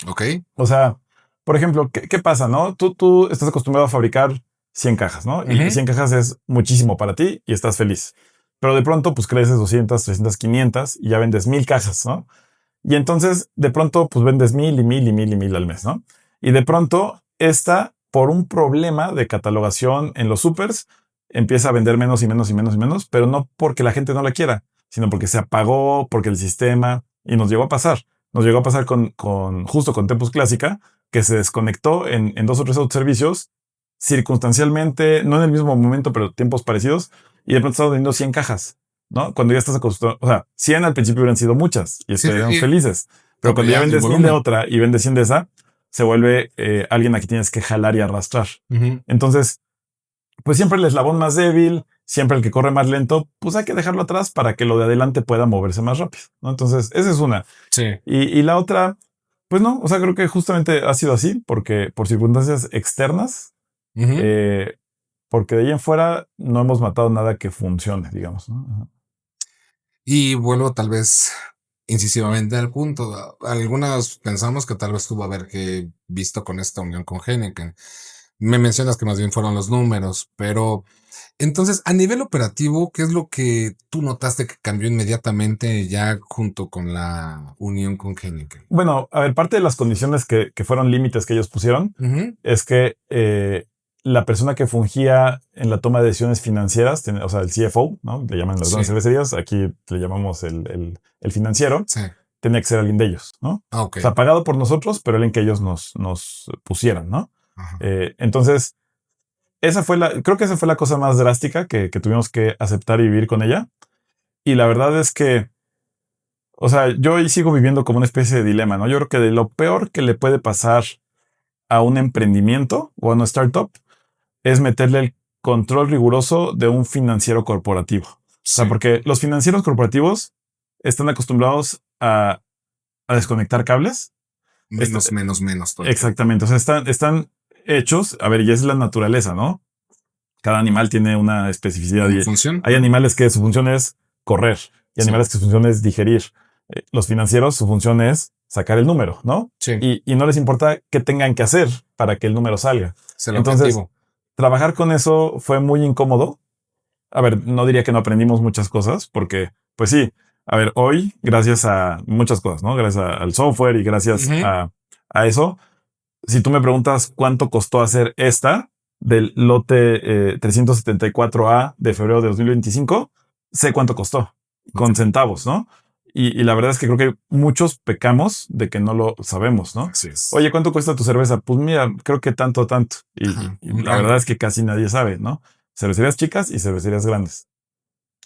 Ok. O sea, por ejemplo, ¿qué pasa, no? Tú estás acostumbrado a fabricar 100 cajas, ¿no? Y Ujú, 100 cajas es muchísimo para ti y estás feliz. Pero de pronto, pues creces 200, 300, 500 y ya vendes 1000 cajas, ¿no? Y entonces, de pronto, pues vendes 1000 y 1000 y 1000 y 1000 al mes, ¿no? Y de pronto, esta por un problema de catalogación en los supers, empieza a vender menos y menos y menos y menos, pero no porque la gente no la quiera, sino porque se apagó, porque el sistema, y nos llegó a pasar. Nos llegó a pasar justo con Tempus Clásica, que se desconectó en 2 o 3 otros servicios, circunstancialmente, no en el mismo momento, pero tiempos parecidos, y de pronto estamos vendiendo 100 cajas, ¿no? Cuando ya estás acostumbrado, o sea, 100 al principio hubieran sido muchas, y estaríamos felices, pero cuando ya vendes 100 de otra y vendes 100 de esa, se vuelve alguien a quien tienes que jalar y arrastrar. Entonces, pues siempre el eslabón más débil, siempre el que corre más lento, pues hay que dejarlo atrás para que lo de adelante pueda moverse más rápido, ¿no? Entonces, esa es una. Sí. Y la otra, pues no, o sea, creo que justamente ha sido así, porque por circunstancias externas, porque de ahí en fuera no hemos matado nada que funcione, digamos, ¿no? Y vuelvo tal vez incisivamente al punto. Algunas pensamos que tal vez tuvo a ver que visto con esta unión con Heineken. Me mencionas que más bien fueron los números, pero entonces a nivel operativo, ¿qué es lo que tú notaste que cambió inmediatamente ya junto con la unión con Heineken? Bueno, a ver, parte de las condiciones que fueron límites que ellos pusieron es que la persona que fungía en la toma de decisiones financieras, o sea, el CFO, ¿no? Le llaman las grandes cervecerías, aquí le llamamos el financiero, tenía que ser alguien de ellos, ¿no? O sea, pagado por nosotros, pero alguien que ellos nos pusieran, ¿no? Entonces, creo que esa fue la cosa más drástica que tuvimos que aceptar y vivir con ella. Y la verdad es que, o sea, yo ahí sigo viviendo como una especie de dilema, ¿no? Yo creo que de lo peor que le puede pasar a un emprendimiento o a una startup es meterle el control riguroso de un financiero corporativo. O sea, porque los financieros corporativos están acostumbrados a desconectar cables. Menos. Todo exactamente. O sea, están hechos, a ver, y es la naturaleza, ¿no? Cada animal tiene una especificidad. Y función. Hay animales que su función es correr y animales que su función es digerir. Los financieros, su función es sacar el número, ¿no? Sí. Y no les importa qué tengan que hacer para que el número salga. Entonces, trabajar con eso fue muy incómodo. A ver, no diría que no aprendimos muchas cosas, porque, pues sí, a ver, hoy, gracias a muchas cosas, ¿no? Gracias al software y gracias a eso, si tú me preguntas cuánto costó hacer esta del lote 374A de febrero de 2025, sé cuánto costó, con centavos, ¿no? Y la verdad es que creo que muchos pecamos de que no lo sabemos, ¿no? Así es. Oye, ¿cuánto cuesta tu cerveza? Pues mira, creo que tanto. Y la verdad es que casi nadie sabe, ¿no? Cervecerías chicas y cervecerías grandes.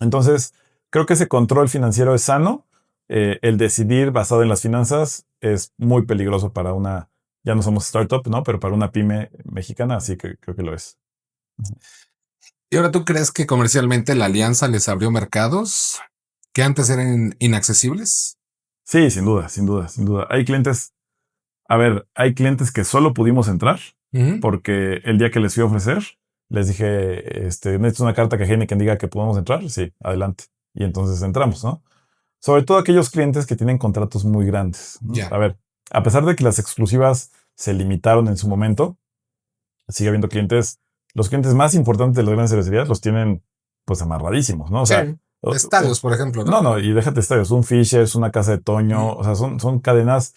Entonces, creo que ese control financiero es sano. El decidir basado en las finanzas es muy peligroso para ya no somos startup, ¿no? Pero para una pyme mexicana, así que creo que lo es. ¿Y ahora tú crees que comercialmente la alianza les abrió mercados que antes eran inaccesibles? Sí, sin duda. Hay clientes que solo pudimos entrar porque el día que les fui a ofrecer, les dije, necesito una carta que Heineken diga que podemos entrar. Sí, adelante. Y entonces entramos, ¿no? Sobre todo aquellos clientes que tienen contratos muy grandes, ¿no? A ver, a pesar de que las exclusivas se limitaron en su momento, sigue habiendo clientes. Los clientes más importantes de las grandes cervecerías los tienen pues amarradísimos, ¿no? O sea, estadios, por ejemplo, ¿no? No, y déjate estadios. Un Fishers, una Casa de Toño, o sea, son cadenas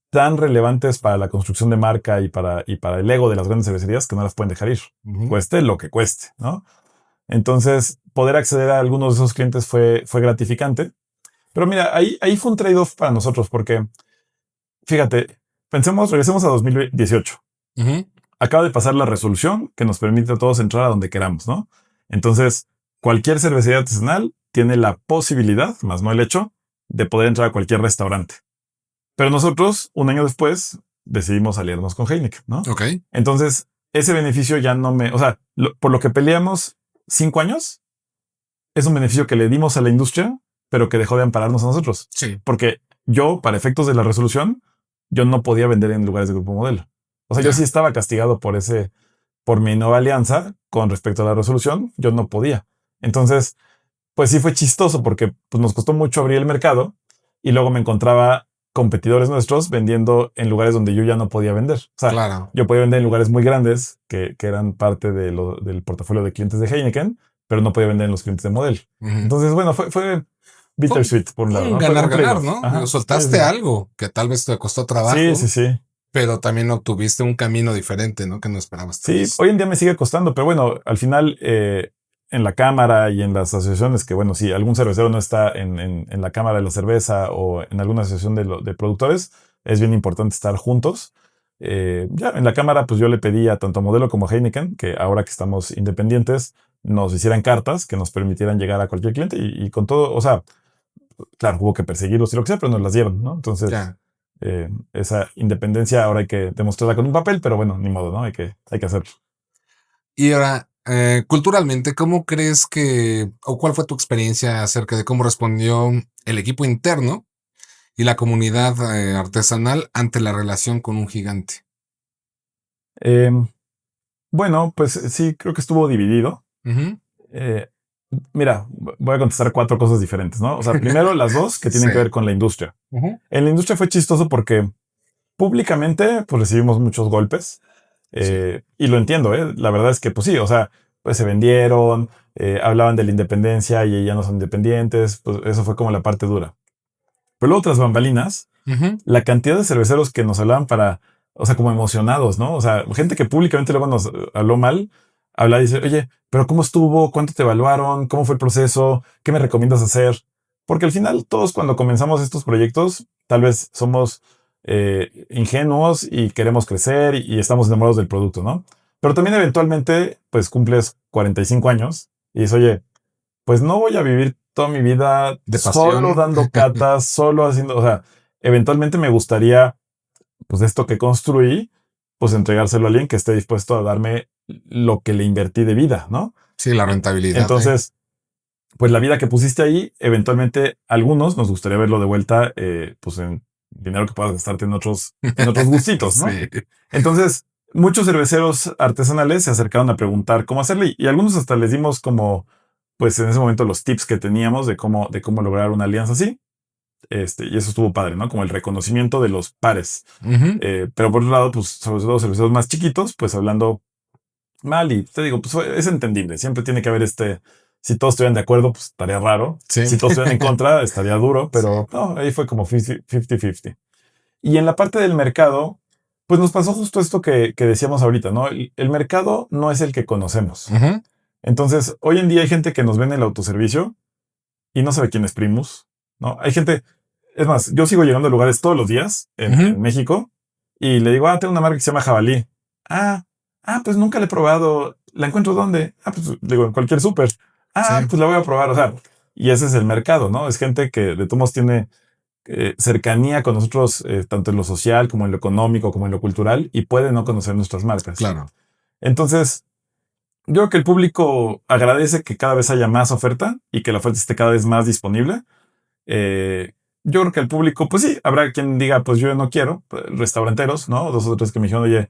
tan relevantes para la construcción de marca y para el ego de las grandes cervecerías que no las pueden dejar ir. Cueste lo que cueste, ¿no? Entonces, poder acceder a algunos de esos clientes fue gratificante. Pero mira, ahí fue un trade-off para nosotros porque, fíjate, regresemos a 2018. Acaba de pasar la resolución que nos permite a todos entrar a donde queramos, ¿no? Entonces, cualquier cervecería artesanal tiene la posibilidad, más no el hecho, de poder entrar a cualquier restaurante. Pero nosotros, un año después, decidimos aliarnos con Heineken, ¿no? Entonces, ese beneficio ya no o sea, por lo que peleamos 5 años, es un beneficio que le dimos a la industria, pero que dejó de ampararnos a nosotros. Sí. Porque yo, para efectos de la resolución, yo no podía vender en lugares de Grupo Modelo. O sea, yo sí estaba castigado por mi nueva alianza con respecto a la resolución. Yo no podía. Entonces, pues sí fue chistoso porque pues, nos costó mucho abrir el mercado y luego me encontraba competidores nuestros vendiendo en lugares donde yo ya no podía vender. O sea, yo podía vender en lugares muy grandes que eran parte del portafolio de clientes de Heineken, pero no podía vender en los clientes de Modelo. Entonces, bueno, fue bittersweet por un lado. Ganar, ¿no? Soltaste algo que tal vez te costó trabajo. Sí. Pero también obtuviste un camino diferente, ¿no? Que no esperabas tal Sí, vez. hoy en día me sigue costando, pero bueno, al final en la cámara y en las asociaciones, que bueno, si algún cervecero no está en la cámara de la cerveza o en alguna asociación de productores, es bien importante estar juntos. Ya en la cámara, pues yo le pedí a tanto a Modelo como a Heineken que ahora que estamos independientes, nos hicieran cartas que nos permitieran llegar a cualquier cliente y con todo, o sea, claro, hubo que perseguirlos y lo que sea, pero nos las dieron, ¿no? Entonces, Ya. esa independencia ahora hay que demostrarla con un papel, pero bueno, ni modo, ¿no? Hay que hacerlo. Y ahora, culturalmente, ¿cómo crees que, o cuál fue tu experiencia acerca de cómo respondió el equipo interno y la comunidad artesanal ante la relación con un gigante? Eh, bueno, pues sí, creo que estuvo dividido. Ujú. Eh, mira, voy a contestar cuatro cosas diferentes, ¿no? O sea, primero las dos que tienen Sí. que ver con la industria. Ujú. En la industria fue chistoso porque públicamente, pues recibimos muchos golpes. Sí. Y lo entiendo, ¿eh? La verdad es que, pues sí, o sea, pues se vendieron, hablaban de la independencia y ya no son independientes, pues eso fue como la parte dura. Pero luego otras bambalinas, Ujú. la cantidad de cerveceros que nos hablaban para, o sea, como emocionados, ¿no? O sea, gente que públicamente luego nos habló mal, habla y dice, oye, pero ¿cómo estuvo? ¿Cuánto te evaluaron? ¿Cómo fue el proceso? ¿Qué me recomiendas hacer? Porque al final todos cuando comenzamos estos proyectos, tal vez somos ingenuos y queremos crecer y estamos enamorados del producto, ¿no? Pero también eventualmente, pues cumples 45 años y dices, oye, pues no voy a vivir toda mi vida De solo pasión. dando catas, solo haciendo, o sea, eventualmente me gustaría, pues esto que construí, pues entregárselo a alguien que esté dispuesto a darme lo que le invertí de vida, ¿no? Sí, la rentabilidad, ¿eh? Entonces, pues la vida que pusiste ahí, eventualmente algunos nos gustaría verlo de vuelta, pues en dinero que puedas gastarte en otros gustitos, ¿no? Sí. Entonces, muchos cerveceros artesanales se acercaron a preguntar cómo hacerle y algunos hasta les dimos como, pues en ese momento los tips que teníamos de cómo lograr una alianza así. Y eso estuvo padre, ¿no? Como el reconocimiento de los pares. Ujú. Pero por otro lado, pues sobre todo cerveceros más chiquitos, pues hablando mal y te digo, pues es entendible. Siempre tiene que haber si todos estuvieran de acuerdo, pues estaría raro. Sí. Si todos estuvieran en contra, estaría duro, Sí. pero no, ahí fue como 50-50. Y en la parte del mercado, pues nos pasó justo esto que decíamos ahorita, ¿no? El mercado no es el que conocemos. Ujú. Entonces, hoy en día hay gente que nos vende el autoservicio y no sabe quién es Primus, ¿no? Hay gente, es más, yo sigo llegando a lugares todos los días Ujú. en México y le digo, tengo una marca que se llama Jabalí. Ah, pues nunca la he probado. ¿La encuentro dónde? Pues digo, en cualquier súper. Sí. Pues la voy a probar. O sea, y ese es el mercado, ¿no? Es gente que de todos modos tiene cercanía con nosotros, tanto en lo social como en lo económico, como en lo cultural, y puede no conocer nuestras marcas. Claro. Entonces, yo creo que el público agradece que cada vez haya más oferta y que la oferta esté cada vez más disponible. Yo creo que el público, pues sí, habrá quien diga, pues yo no quiero, pues, restauranteros, ¿no? Dos o tres que me dijeron, oye,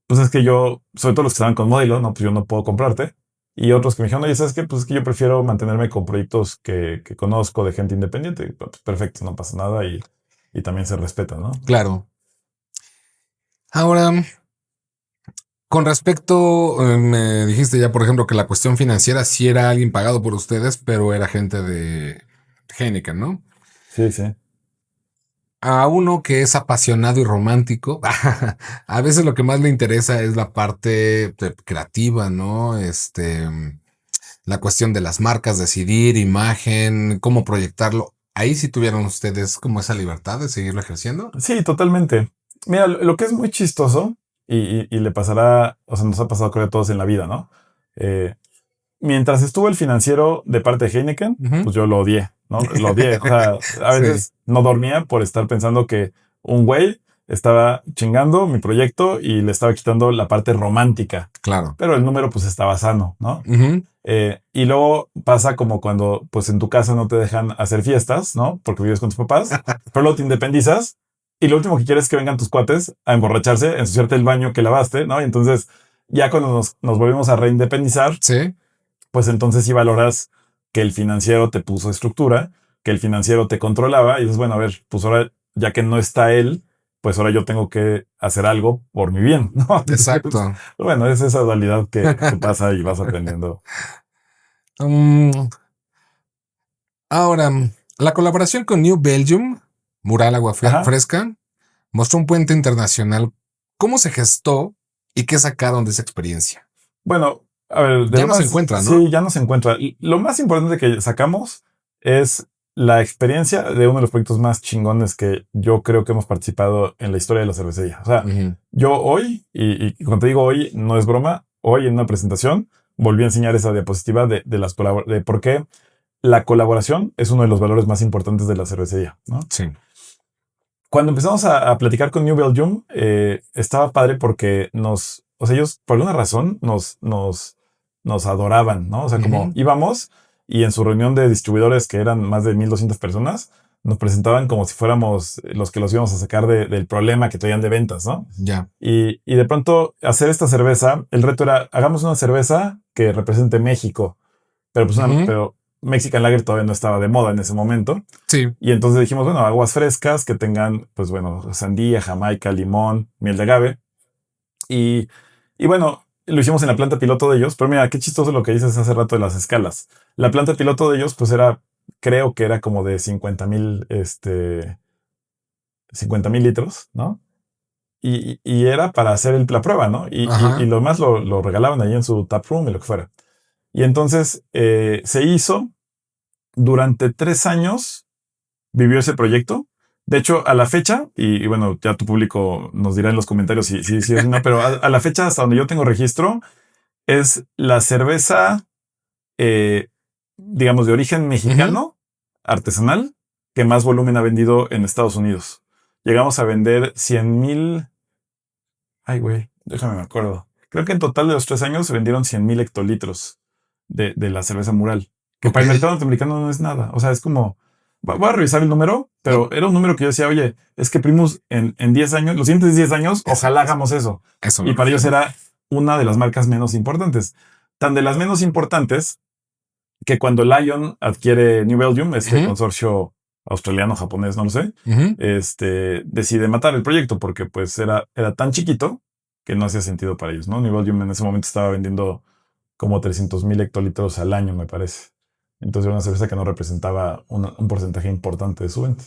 pues es que yo, sobre todo los que estaban con Modelo, no, pues yo no puedo comprarte. Y otros que me dijeron, oye, ¿sabes qué? Pues es que yo prefiero mantenerme con proyectos que conozco de gente independiente. Pues perfecto, no pasa nada y también se respeta, ¿no? Claro. Ahora, con respecto, me dijiste ya, por ejemplo, que la cuestión financiera sí era alguien pagado por ustedes, pero era gente de Heineken, ¿no? Sí, sí. A uno que es apasionado y romántico, a veces lo que más le interesa es la parte creativa, ¿no? La cuestión de las marcas, decidir, imagen, cómo proyectarlo. Ahí sí tuvieron ustedes como esa libertad de seguirlo ejerciendo. Sí, totalmente. Mira, lo que es muy chistoso y le pasará, o sea, nos ha pasado creo a todos en la vida, ¿no? Eh, Mientras estuvo el financiero de parte de Heineken, Ujú. pues yo lo odié, ¿no? Lo odié. O sea, a Sí, veces no dormía por estar pensando que un güey estaba chingando mi proyecto y le estaba quitando la parte romántica. claro. Pero el número pues estaba sano, ¿no? Ujú. Y luego pasa como cuando pues en tu casa no te dejan hacer fiestas, ¿no? Porque vives con tus papás, pero luego te independizas y lo último que quieres es que vengan tus cuates a emborracharse, a ensuciarte el baño que lavaste, ¿no? Y entonces ya cuando nos volvimos a reindependizar, Sí, pues entonces sí valoras que el financiero te puso estructura, que el financiero te controlaba y dices, bueno, a ver, pues ahora ya que no está él, pues ahora yo tengo que hacer algo por mi bien, ¿no? Entonces, exacto. bueno, es esa dualidad que pasa y vas aprendiendo. Mm, ahora, la colaboración con New Belgium, Mural Agua Ajá. Fresca, mostró un puente internacional. ¿Cómo se gestó y qué sacaron de esa experiencia? Bueno, a ver, Ya no se encuentra, ¿no? Sí, ya no se encuentra. Y lo más importante que sacamos es la experiencia de uno de los proyectos más chingones que yo creo que hemos participado en la historia de la cervecería. O sea, yo hoy, y cuando te digo hoy, no es broma, hoy en una presentación volví a enseñar esa diapositiva de de por qué la colaboración es uno de los valores más importantes de la cervecería, ¿no? Sí. Cuando empezamos a platicar con New Belgium, estaba padre porque o sea, ellos por alguna razón nos adoraban, ¿no? O sea, como íbamos y en su reunión de distribuidores, que eran más de 1,200 personas, nos presentaban como si fuéramos los que los íbamos a sacar del problema que traían de ventas, ¿no? Ya. Y de pronto hacer esta cerveza, el reto era, hagamos una cerveza que represente México, pero pues pero Mexican Lager todavía no estaba de moda en ese momento. Sí. Y entonces dijimos, bueno, aguas frescas que tengan, pues bueno, sandía, jamaica, limón, miel de agave. Y bueno, lo hicimos en la planta piloto de ellos, pero mira, qué chistoso lo que dices hace rato de las escalas. La planta piloto de ellos, pues creo que era como de 50,000, 50,000 litros, ¿no? Y era para hacer la prueba, ¿no? Y lo demás lo regalaban ahí en su tap room y lo que fuera. Y entonces se hizo durante 3 años, vivió ese proyecto. De hecho, a la fecha, y bueno, ya tu público nos dirá en los comentarios si es no, pero a la fecha, hasta donde yo tengo registro, es la cerveza, digamos, de origen mexicano, artesanal, que más volumen ha vendido en Estados Unidos. Llegamos a vender 100,000. Ay, güey, déjame me acuerdo. Creo que en total de los 3 años se vendieron 100,000 hectolitros de la cerveza Mural. Que para el mercado norteamericano no es nada. O sea, es como, voy a revisar el número, pero era un número que yo decía, oye, es que Primus en 10 años, los siguientes 10 años, ojalá hagamos eso. Y para ellos era una de las marcas menos importantes. Tan de las menos importantes que cuando Lion adquiere New Belgium, este consorcio australiano, japonés, no lo sé, decide matar el proyecto porque pues era tan chiquito que no hacía sentido para ellos, ¿no? New Belgium en ese momento estaba vendiendo como 300,000 hectolitros al año, me parece. Entonces era una cerveza que no representaba un porcentaje importante de su venta.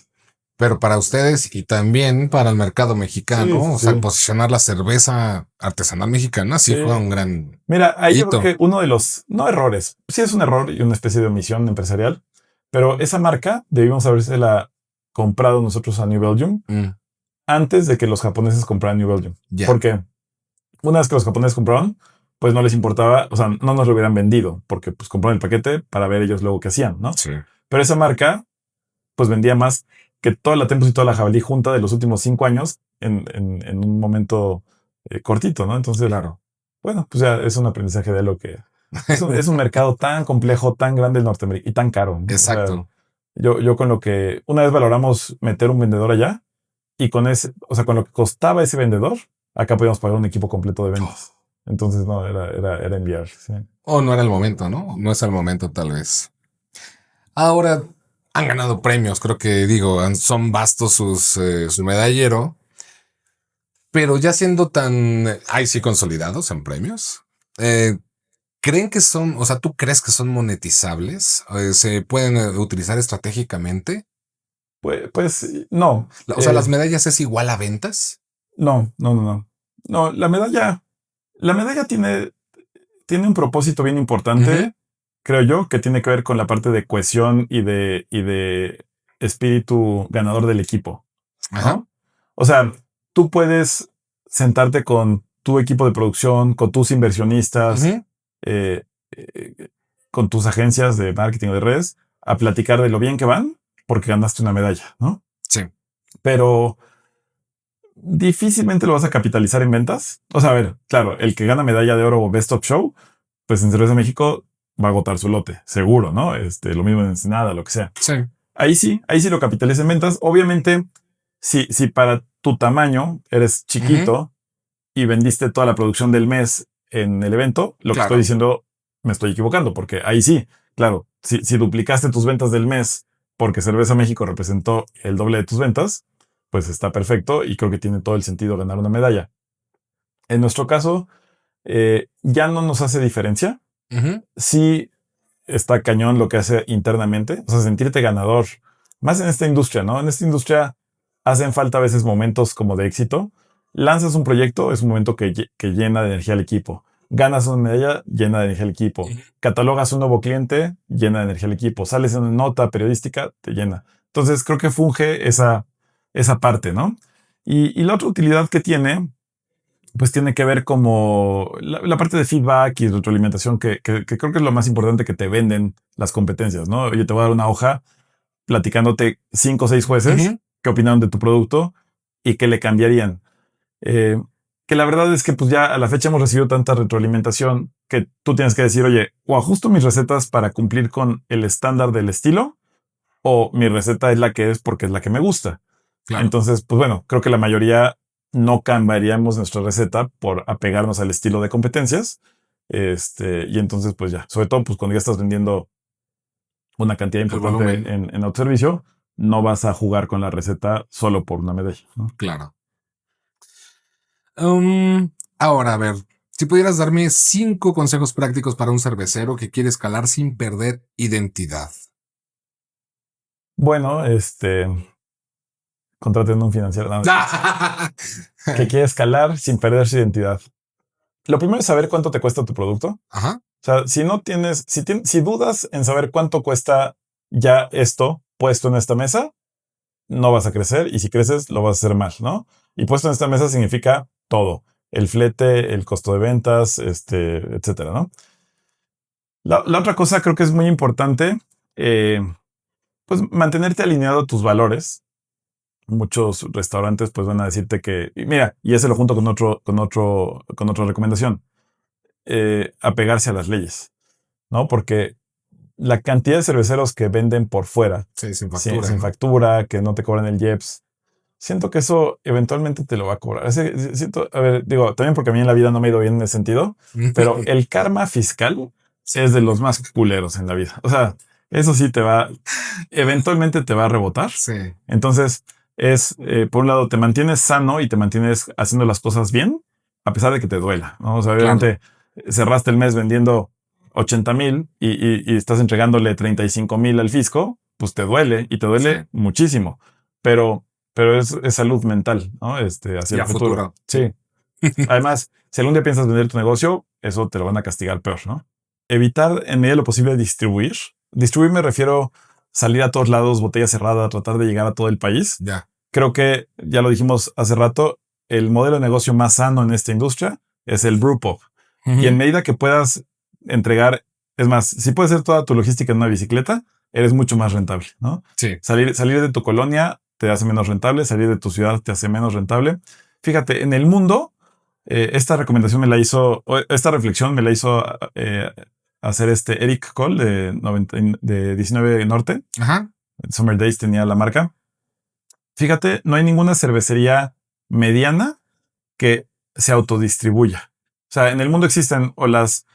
Pero para ustedes y también para el mercado mexicano, o sea, posicionar la cerveza artesanal mexicana fue un gran Mira, ahí hito. yo creo que uno de los, no errores, sí es un error y una especie de omisión empresarial, pero esa marca debimos habérsela comprado nosotros a New Belgium antes de que los japoneses compraran New Belgium. Porque una vez que los japoneses compraron, pues no les importaba, o sea, no nos lo hubieran vendido porque pues compraron el paquete para ver ellos luego qué hacían, ¿no? Sí. Pero esa marca pues vendía más que toda la Tempus y toda la Jabalí junta de los últimos 5 años en un momento cortito, ¿no? Entonces, claro, bueno, pues ya es un aprendizaje de lo que es un mercado tan complejo, tan grande el Norteamérica y tan caro, ¿no? Exacto. O sea, yo con lo que una vez valoramos meter un vendedor allá y con con lo que costaba ese vendedor, acá podíamos pagar un equipo completo de ventas. Entonces, no, era enviable. Sí. O no era el momento, ¿no? No es el momento, tal vez. Ahora han ganado premios, creo que son vastos su medallero, pero ya siendo tan, consolidados en premios, ¿creen que son, o sea, tú crees que son monetizables? ¿Se pueden utilizar estratégicamente? Pues no. O sea, ¿las medallas es igual a ventas? No. No, la medalla tiene un propósito bien importante, creo yo, que tiene que ver con la parte de cohesión y de espíritu ganador del equipo, ¿no? Ajá. O sea, tú puedes sentarte con tu equipo de producción, con tus inversionistas, con tus agencias de marketing o de redes, a platicar de lo bien que van porque ganaste una medalla, ¿no? Sí. Pero difícilmente lo vas a capitalizar en ventas. O sea, a ver, claro, el que gana medalla de oro o Best of Show, pues en Cerveza México va a agotar su lote, seguro, ¿no? Lo mismo en Ensenada, lo que sea. Sí. Ahí sí lo capitalizas en ventas. Obviamente, si para tu tamaño eres chiquito y vendiste toda la producción del mes en el evento, lo que estoy diciendo me estoy equivocando, porque ahí sí, claro, si duplicaste tus ventas del mes porque Cerveza México representó el doble de tus ventas, pues está perfecto y creo que tiene todo el sentido ganar una medalla. En nuestro caso, ya no nos hace diferencia. Sí está cañón lo que hace internamente, o sea, sentirte ganador, más en esta industria, ¿no? En esta industria hacen falta a veces momentos como de éxito lanzas un proyecto, es un momento que llena de energía al equipo. Ganas una medalla, llena de energía al equipo. Catalogas un nuevo cliente, llena de energía al equipo. Sales en una nota periodística, te llena. Entonces creo que funge esa parte, ¿no? Y la otra utilidad que tiene, pues tiene que ver como la parte de feedback y retroalimentación, que creo que es lo más importante que te venden las competencias, ¿no? Oye, te voy a dar una hoja platicándote 5 o 6 jueces que opinaron de tu producto y que le cambiarían. Eh, que la verdad es que pues ya a la fecha hemos recibido tanta retroalimentación que tú tienes que decir, oye, o ajusto mis recetas para cumplir con el estándar del estilo, o mi receta es la que es porque es la que me gusta. Claro. Entonces, pues bueno, creo que la mayoría no cambiaríamos nuestra receta por apegarnos al estilo de competencias. Y entonces, pues ya, sobre todo, pues cuando ya estás vendiendo una cantidad importante en autoservicio, no vas a jugar con la receta solo por una medalla, ¿no? Claro. Ahora, a ver, si pudieras darme 5 consejos prácticos para un cervecero que quiere escalar sin perder identidad. Bueno, contraten un financiero que quiere escalar sin perder su identidad. Lo primero es saber cuánto te cuesta tu producto. Ajá. O sea, si no tienes, si dudas en saber cuánto cuesta ya esto puesto en esta mesa, no vas a crecer, y si creces lo vas a hacer mal, ¿no? Y puesto en esta mesa significa todo: el flete, el costo de ventas, etcétera, ¿no? La otra cosa creo que es muy importante, pues mantenerte alineado a tus valores. Muchos restaurantes pues van a decirte que, y mira, y ese lo junto con otra recomendación, apegarse a las leyes, ¿no? Porque la cantidad de cerveceros que venden por fuera, Sí, sin factura. sin factura, que no te cobran el IEPS, siento que eso eventualmente te lo va a cobrar. Siento, a ver, digo, también porque a mí en la vida no me ha ido bien en ese sentido, pero el karma fiscal es de los más culeros en la vida. O sea, eso sí eventualmente te va a rebotar. Sí. Entonces, por un lado, te mantienes sano y te mantienes haciendo las cosas bien, a pesar de que te duela, ¿no? O sea, obviamente cerraste el mes vendiendo 80,000 y estás entregándole 35,000 al fisco, pues te duele, y te duele muchísimo. Pero es salud mental, ¿no? Hacia el futuro. Sí. Además, si algún día piensas vender tu negocio, eso te lo van a castigar peor, ¿no? Evitar en medida de lo posible distribuir. Distribuir me refiero salir a todos lados, botella cerrada, tratar de llegar a todo el país. Ya. Creo que, ya lo dijimos hace rato, el modelo de negocio más sano en esta industria es el brewpub. Y en medida que puedas entregar, es más, si puedes hacer toda tu logística en una bicicleta, eres mucho más rentable, ¿no? Sí. Salir de tu colonia te hace menos rentable, salir de tu ciudad te hace menos rentable. Fíjate, en el mundo, esta reflexión me la hizo hacer Eric Cole de 19 Norte. Ajá. Summer Days tenía la marca. Fíjate, no hay ninguna cervecería mediana que se autodistribuya. O sea, en el mundo existen o las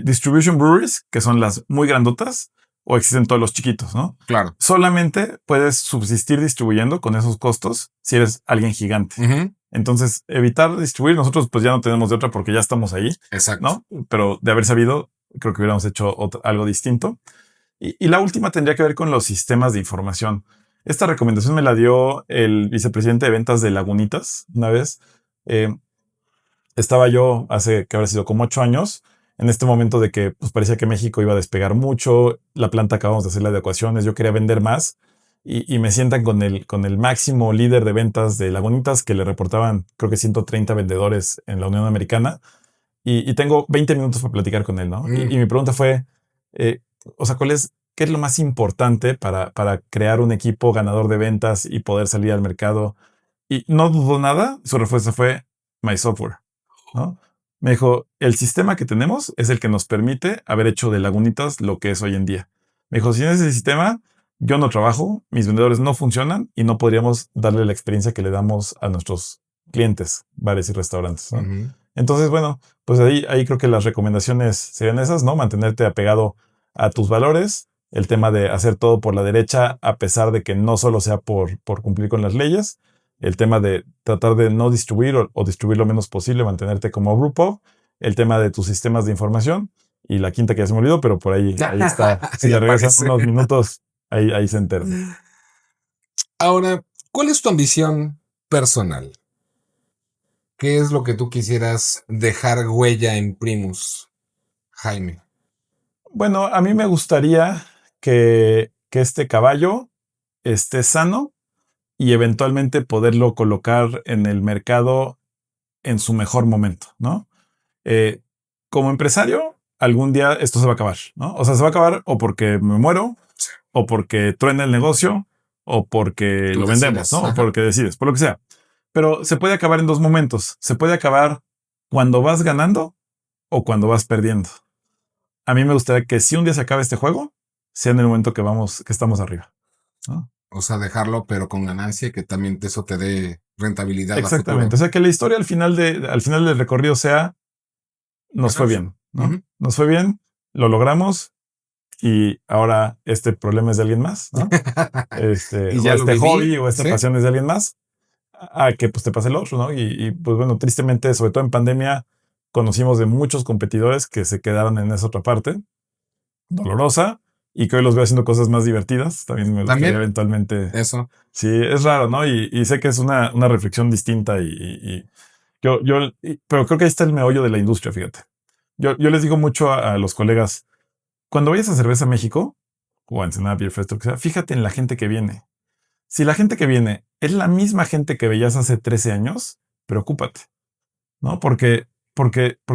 distribution breweries, que son las muy grandotas, o existen todos los chiquitos, ¿no? Claro. Solamente puedes subsistir distribuyendo con esos costos si eres alguien gigante. Entonces, evitar distribuir, nosotros pues ya no tenemos de otra porque ya estamos ahí. Exacto. ¿No? Pero de haber sabido, creo que hubiéramos hecho algo distinto. Y la última tendría que ver con los sistemas de información. Esta recomendación me la dio el vicepresidente de ventas de Lagunitas una vez. Estaba yo hace que habrá sido como 8 años, en este momento de que pues parecía que México iba a despegar mucho, la planta acabamos de hacer las adecuaciones, yo quería vender más, y me sientan con el máximo líder de ventas de Lagunitas, que le reportaban creo que 130 vendedores en la Unión Americana, y tengo 20 minutos para platicar con él, ¿no? Y mi pregunta fue, o sea, ¿qué es lo más importante para crear un equipo ganador de ventas y poder salir al mercado? Y no dudó nada, su respuesta fue My Software, ¿no? Me dijo, el sistema que tenemos es el que nos permite haber hecho de Lagunitas lo que es hoy en día. Me dijo, sin ese sistema, yo no trabajo, mis vendedores no funcionan y no podríamos darle la experiencia que le damos a nuestros clientes, bares y restaurantes, ¿no? Entonces, bueno, pues ahí creo que las recomendaciones serían esas, ¿no? Mantenerte apegado a tus valores, el tema de hacer todo por la derecha, a pesar de que no solo sea por cumplir con las leyes, el tema de tratar de no distribuir o distribuir lo menos posible, mantenerte como grupo, el tema de tus sistemas de información, y la quinta que ya se me olvidó, pero por ahí está. Si le regresas unos minutos, ahí se entera. Ahora, ¿cuál es tu ambición personal? ¿qué es lo que tú quisieras dejar huella en Primus, Jaime? Bueno, a mí me gustaría que este caballo esté sano y eventualmente poderlo colocar en el mercado en su mejor momento, ¿no? Eh, Como empresario, algún día esto se va a acabar, ¿no? O sea, se va a acabar o porque me muero, o porque truena el negocio, o porque Tú lo vendemos, decides. ¿no? O Ajá. porque decides, por lo que sea. Pero se puede acabar en dos momentos. Se puede acabar cuando vas ganando o cuando vas perdiendo. A mí me gustaría que si un día se acabe este juego, sea en el momento que estamos arriba, ¿no? O sea, dejarlo, pero con ganancia y que también eso te dé rentabilidad a Exactamente. O futuro. sea, que la historia al final del recorrido sea, nos fue Ganar. bien, ¿no? Ujú. Nos fue bien, lo logramos y ahora este problema es de alguien más, ¿no? Y O ya lo este viví, hobby o esta ¿sí? pasión es de alguien más, a que pues te pase el otro, ¿no? Pues bueno, tristemente, sobre todo en pandemia, conocimos de muchos competidores que se quedaron en esa otra parte, dolorosa, y que hoy los veo haciendo cosas más divertidas. También me gustaría También eventualmente. eso. Sí, es raro, ¿no? Y sé que es una reflexión distinta pero creo que ahí está el meollo de la industria, fíjate. Yo les digo mucho a los colegas, cuando vayas a Cerveza México o a Ensenada Beer Fest, o que sea, fíjate en la gente que viene. Si la gente que viene es la misma gente que veías hace 13 años, preocúpate, ¿no? Porque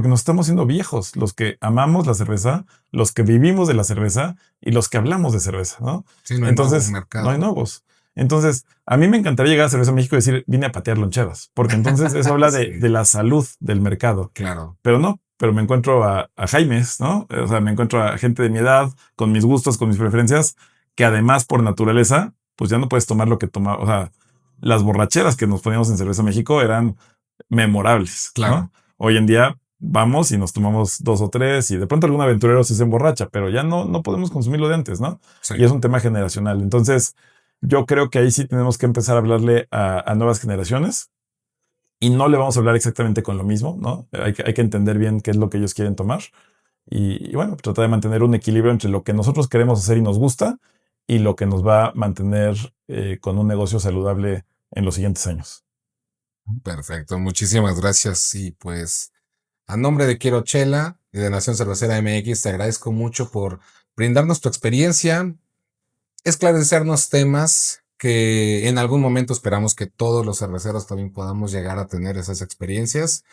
nos estamos haciendo viejos, los que amamos la cerveza, los que vivimos de la cerveza y los que hablamos de cerveza, ¿no? Sí, no hay nuevo Entonces, no hay mercado. nuevos. Entonces, a mí me encantaría llegar a Cerveza México y decir, vine a patear loncheras, porque entonces eso habla Sí, de la salud del mercado. claro. Pero no, pero me encuentro a Jaimes, ¿no? O sea, me encuentro a gente de mi edad, con mis gustos, con mis preferencias, que además por naturaleza, pues ya no puedes tomar lo que tomaba. O sea, las borracheras que nos poníamos en Cerveza México eran memorables, Claro. ¿no? Hoy en día vamos y nos tomamos dos o tres y de pronto algún aventurero se emborracha, pero ya no podemos consumirlo de antes, ¿no? Sí. Y es un tema generacional. Entonces, yo creo que ahí sí tenemos que empezar a hablarle a nuevas generaciones y no le vamos a hablar exactamente con lo mismo, ¿no? Hay que entender bien qué es lo que ellos quieren tomar y bueno, tratar de mantener un equilibrio entre lo que nosotros queremos hacer y nos gusta y lo que nos va a mantener con un negocio saludable en los siguientes años. Perfecto. Muchísimas gracias. Y pues, a nombre de Quiero Chela y de Nación Cervecera MX, te agradezco mucho por brindarnos tu experiencia, esclarecernos temas que en algún momento esperamos que todos los cerveceros también podamos llegar a tener esas experiencias.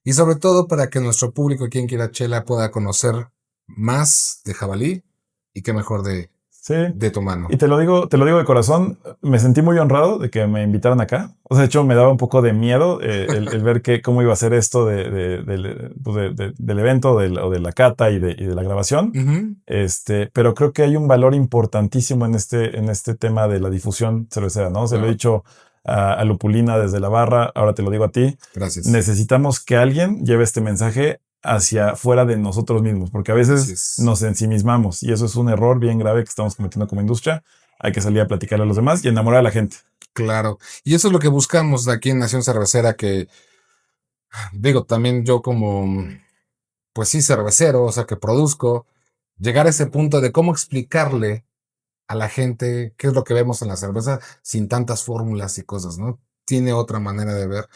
Y sobre todo para que nuestro público, quien quiera chela, pueda conocer más de Jabalí y qué mejor Sí. de tu Y mano. te lo digo de corazón, me sentí muy honrado de que me invitaran acá. O sea, de hecho, me daba un poco de miedo el ver cómo iba a ser esto del evento o de la cata y de la grabación. Ujú. Pero creo que hay un valor importantísimo en este tema de la difusión cervecera, ¿no? Se lo he Claro. dicho a Lupulina desde la barra, ahora te lo digo a ti. Gracias. Necesitamos que alguien lleve este mensaje hacia fuera de nosotros mismos, porque a Así veces es. nos ensimismamos y eso es un error bien grave que estamos cometiendo como industria. Hay que salir a platicarle a los demás y enamorar a la gente. Claro. Y eso es lo que buscamos de aquí en Nación Cervecera, que digo, también yo como, pues sí, cervecero, o sea, que produzco, llegar a ese punto de cómo explicarle a la gente qué es lo que vemos en la cerveza sin tantas fórmulas y cosas, ¿no? Tiene otra manera de ver.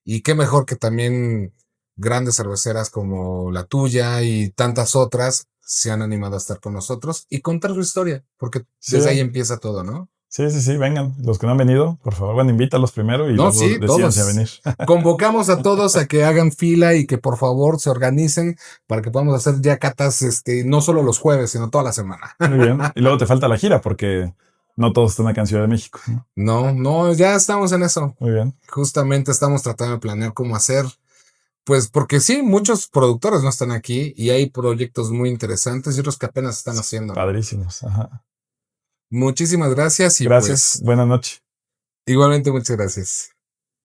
Y qué mejor que también grandes cerveceras como la tuya y tantas otras se han animado a estar con nosotros y contar su historia, porque Sí, desde ahí empieza todo, ¿no? sí, vengan. Los que no han venido, por favor, bueno, invítalos primero y No, luego sí, decídanse a venir. todos. Convocamos a todos a que hagan fila y que por favor se organicen para que podamos hacer ya catas, no solo los jueves, sino toda la semana. Muy bien. Y luego te falta la gira porque no todos están acá en Ciudad de México, ¿no? No, no, ya estamos en eso. Muy bien. Justamente estamos tratando de planear cómo hacer. Pues porque sí, muchos productores no están aquí y hay proyectos muy interesantes y otros que apenas están haciendo, ¿no? Padrísimos. Ajá. Muchísimas gracias y Gracias. pues Buenas noches. igualmente muchas gracias.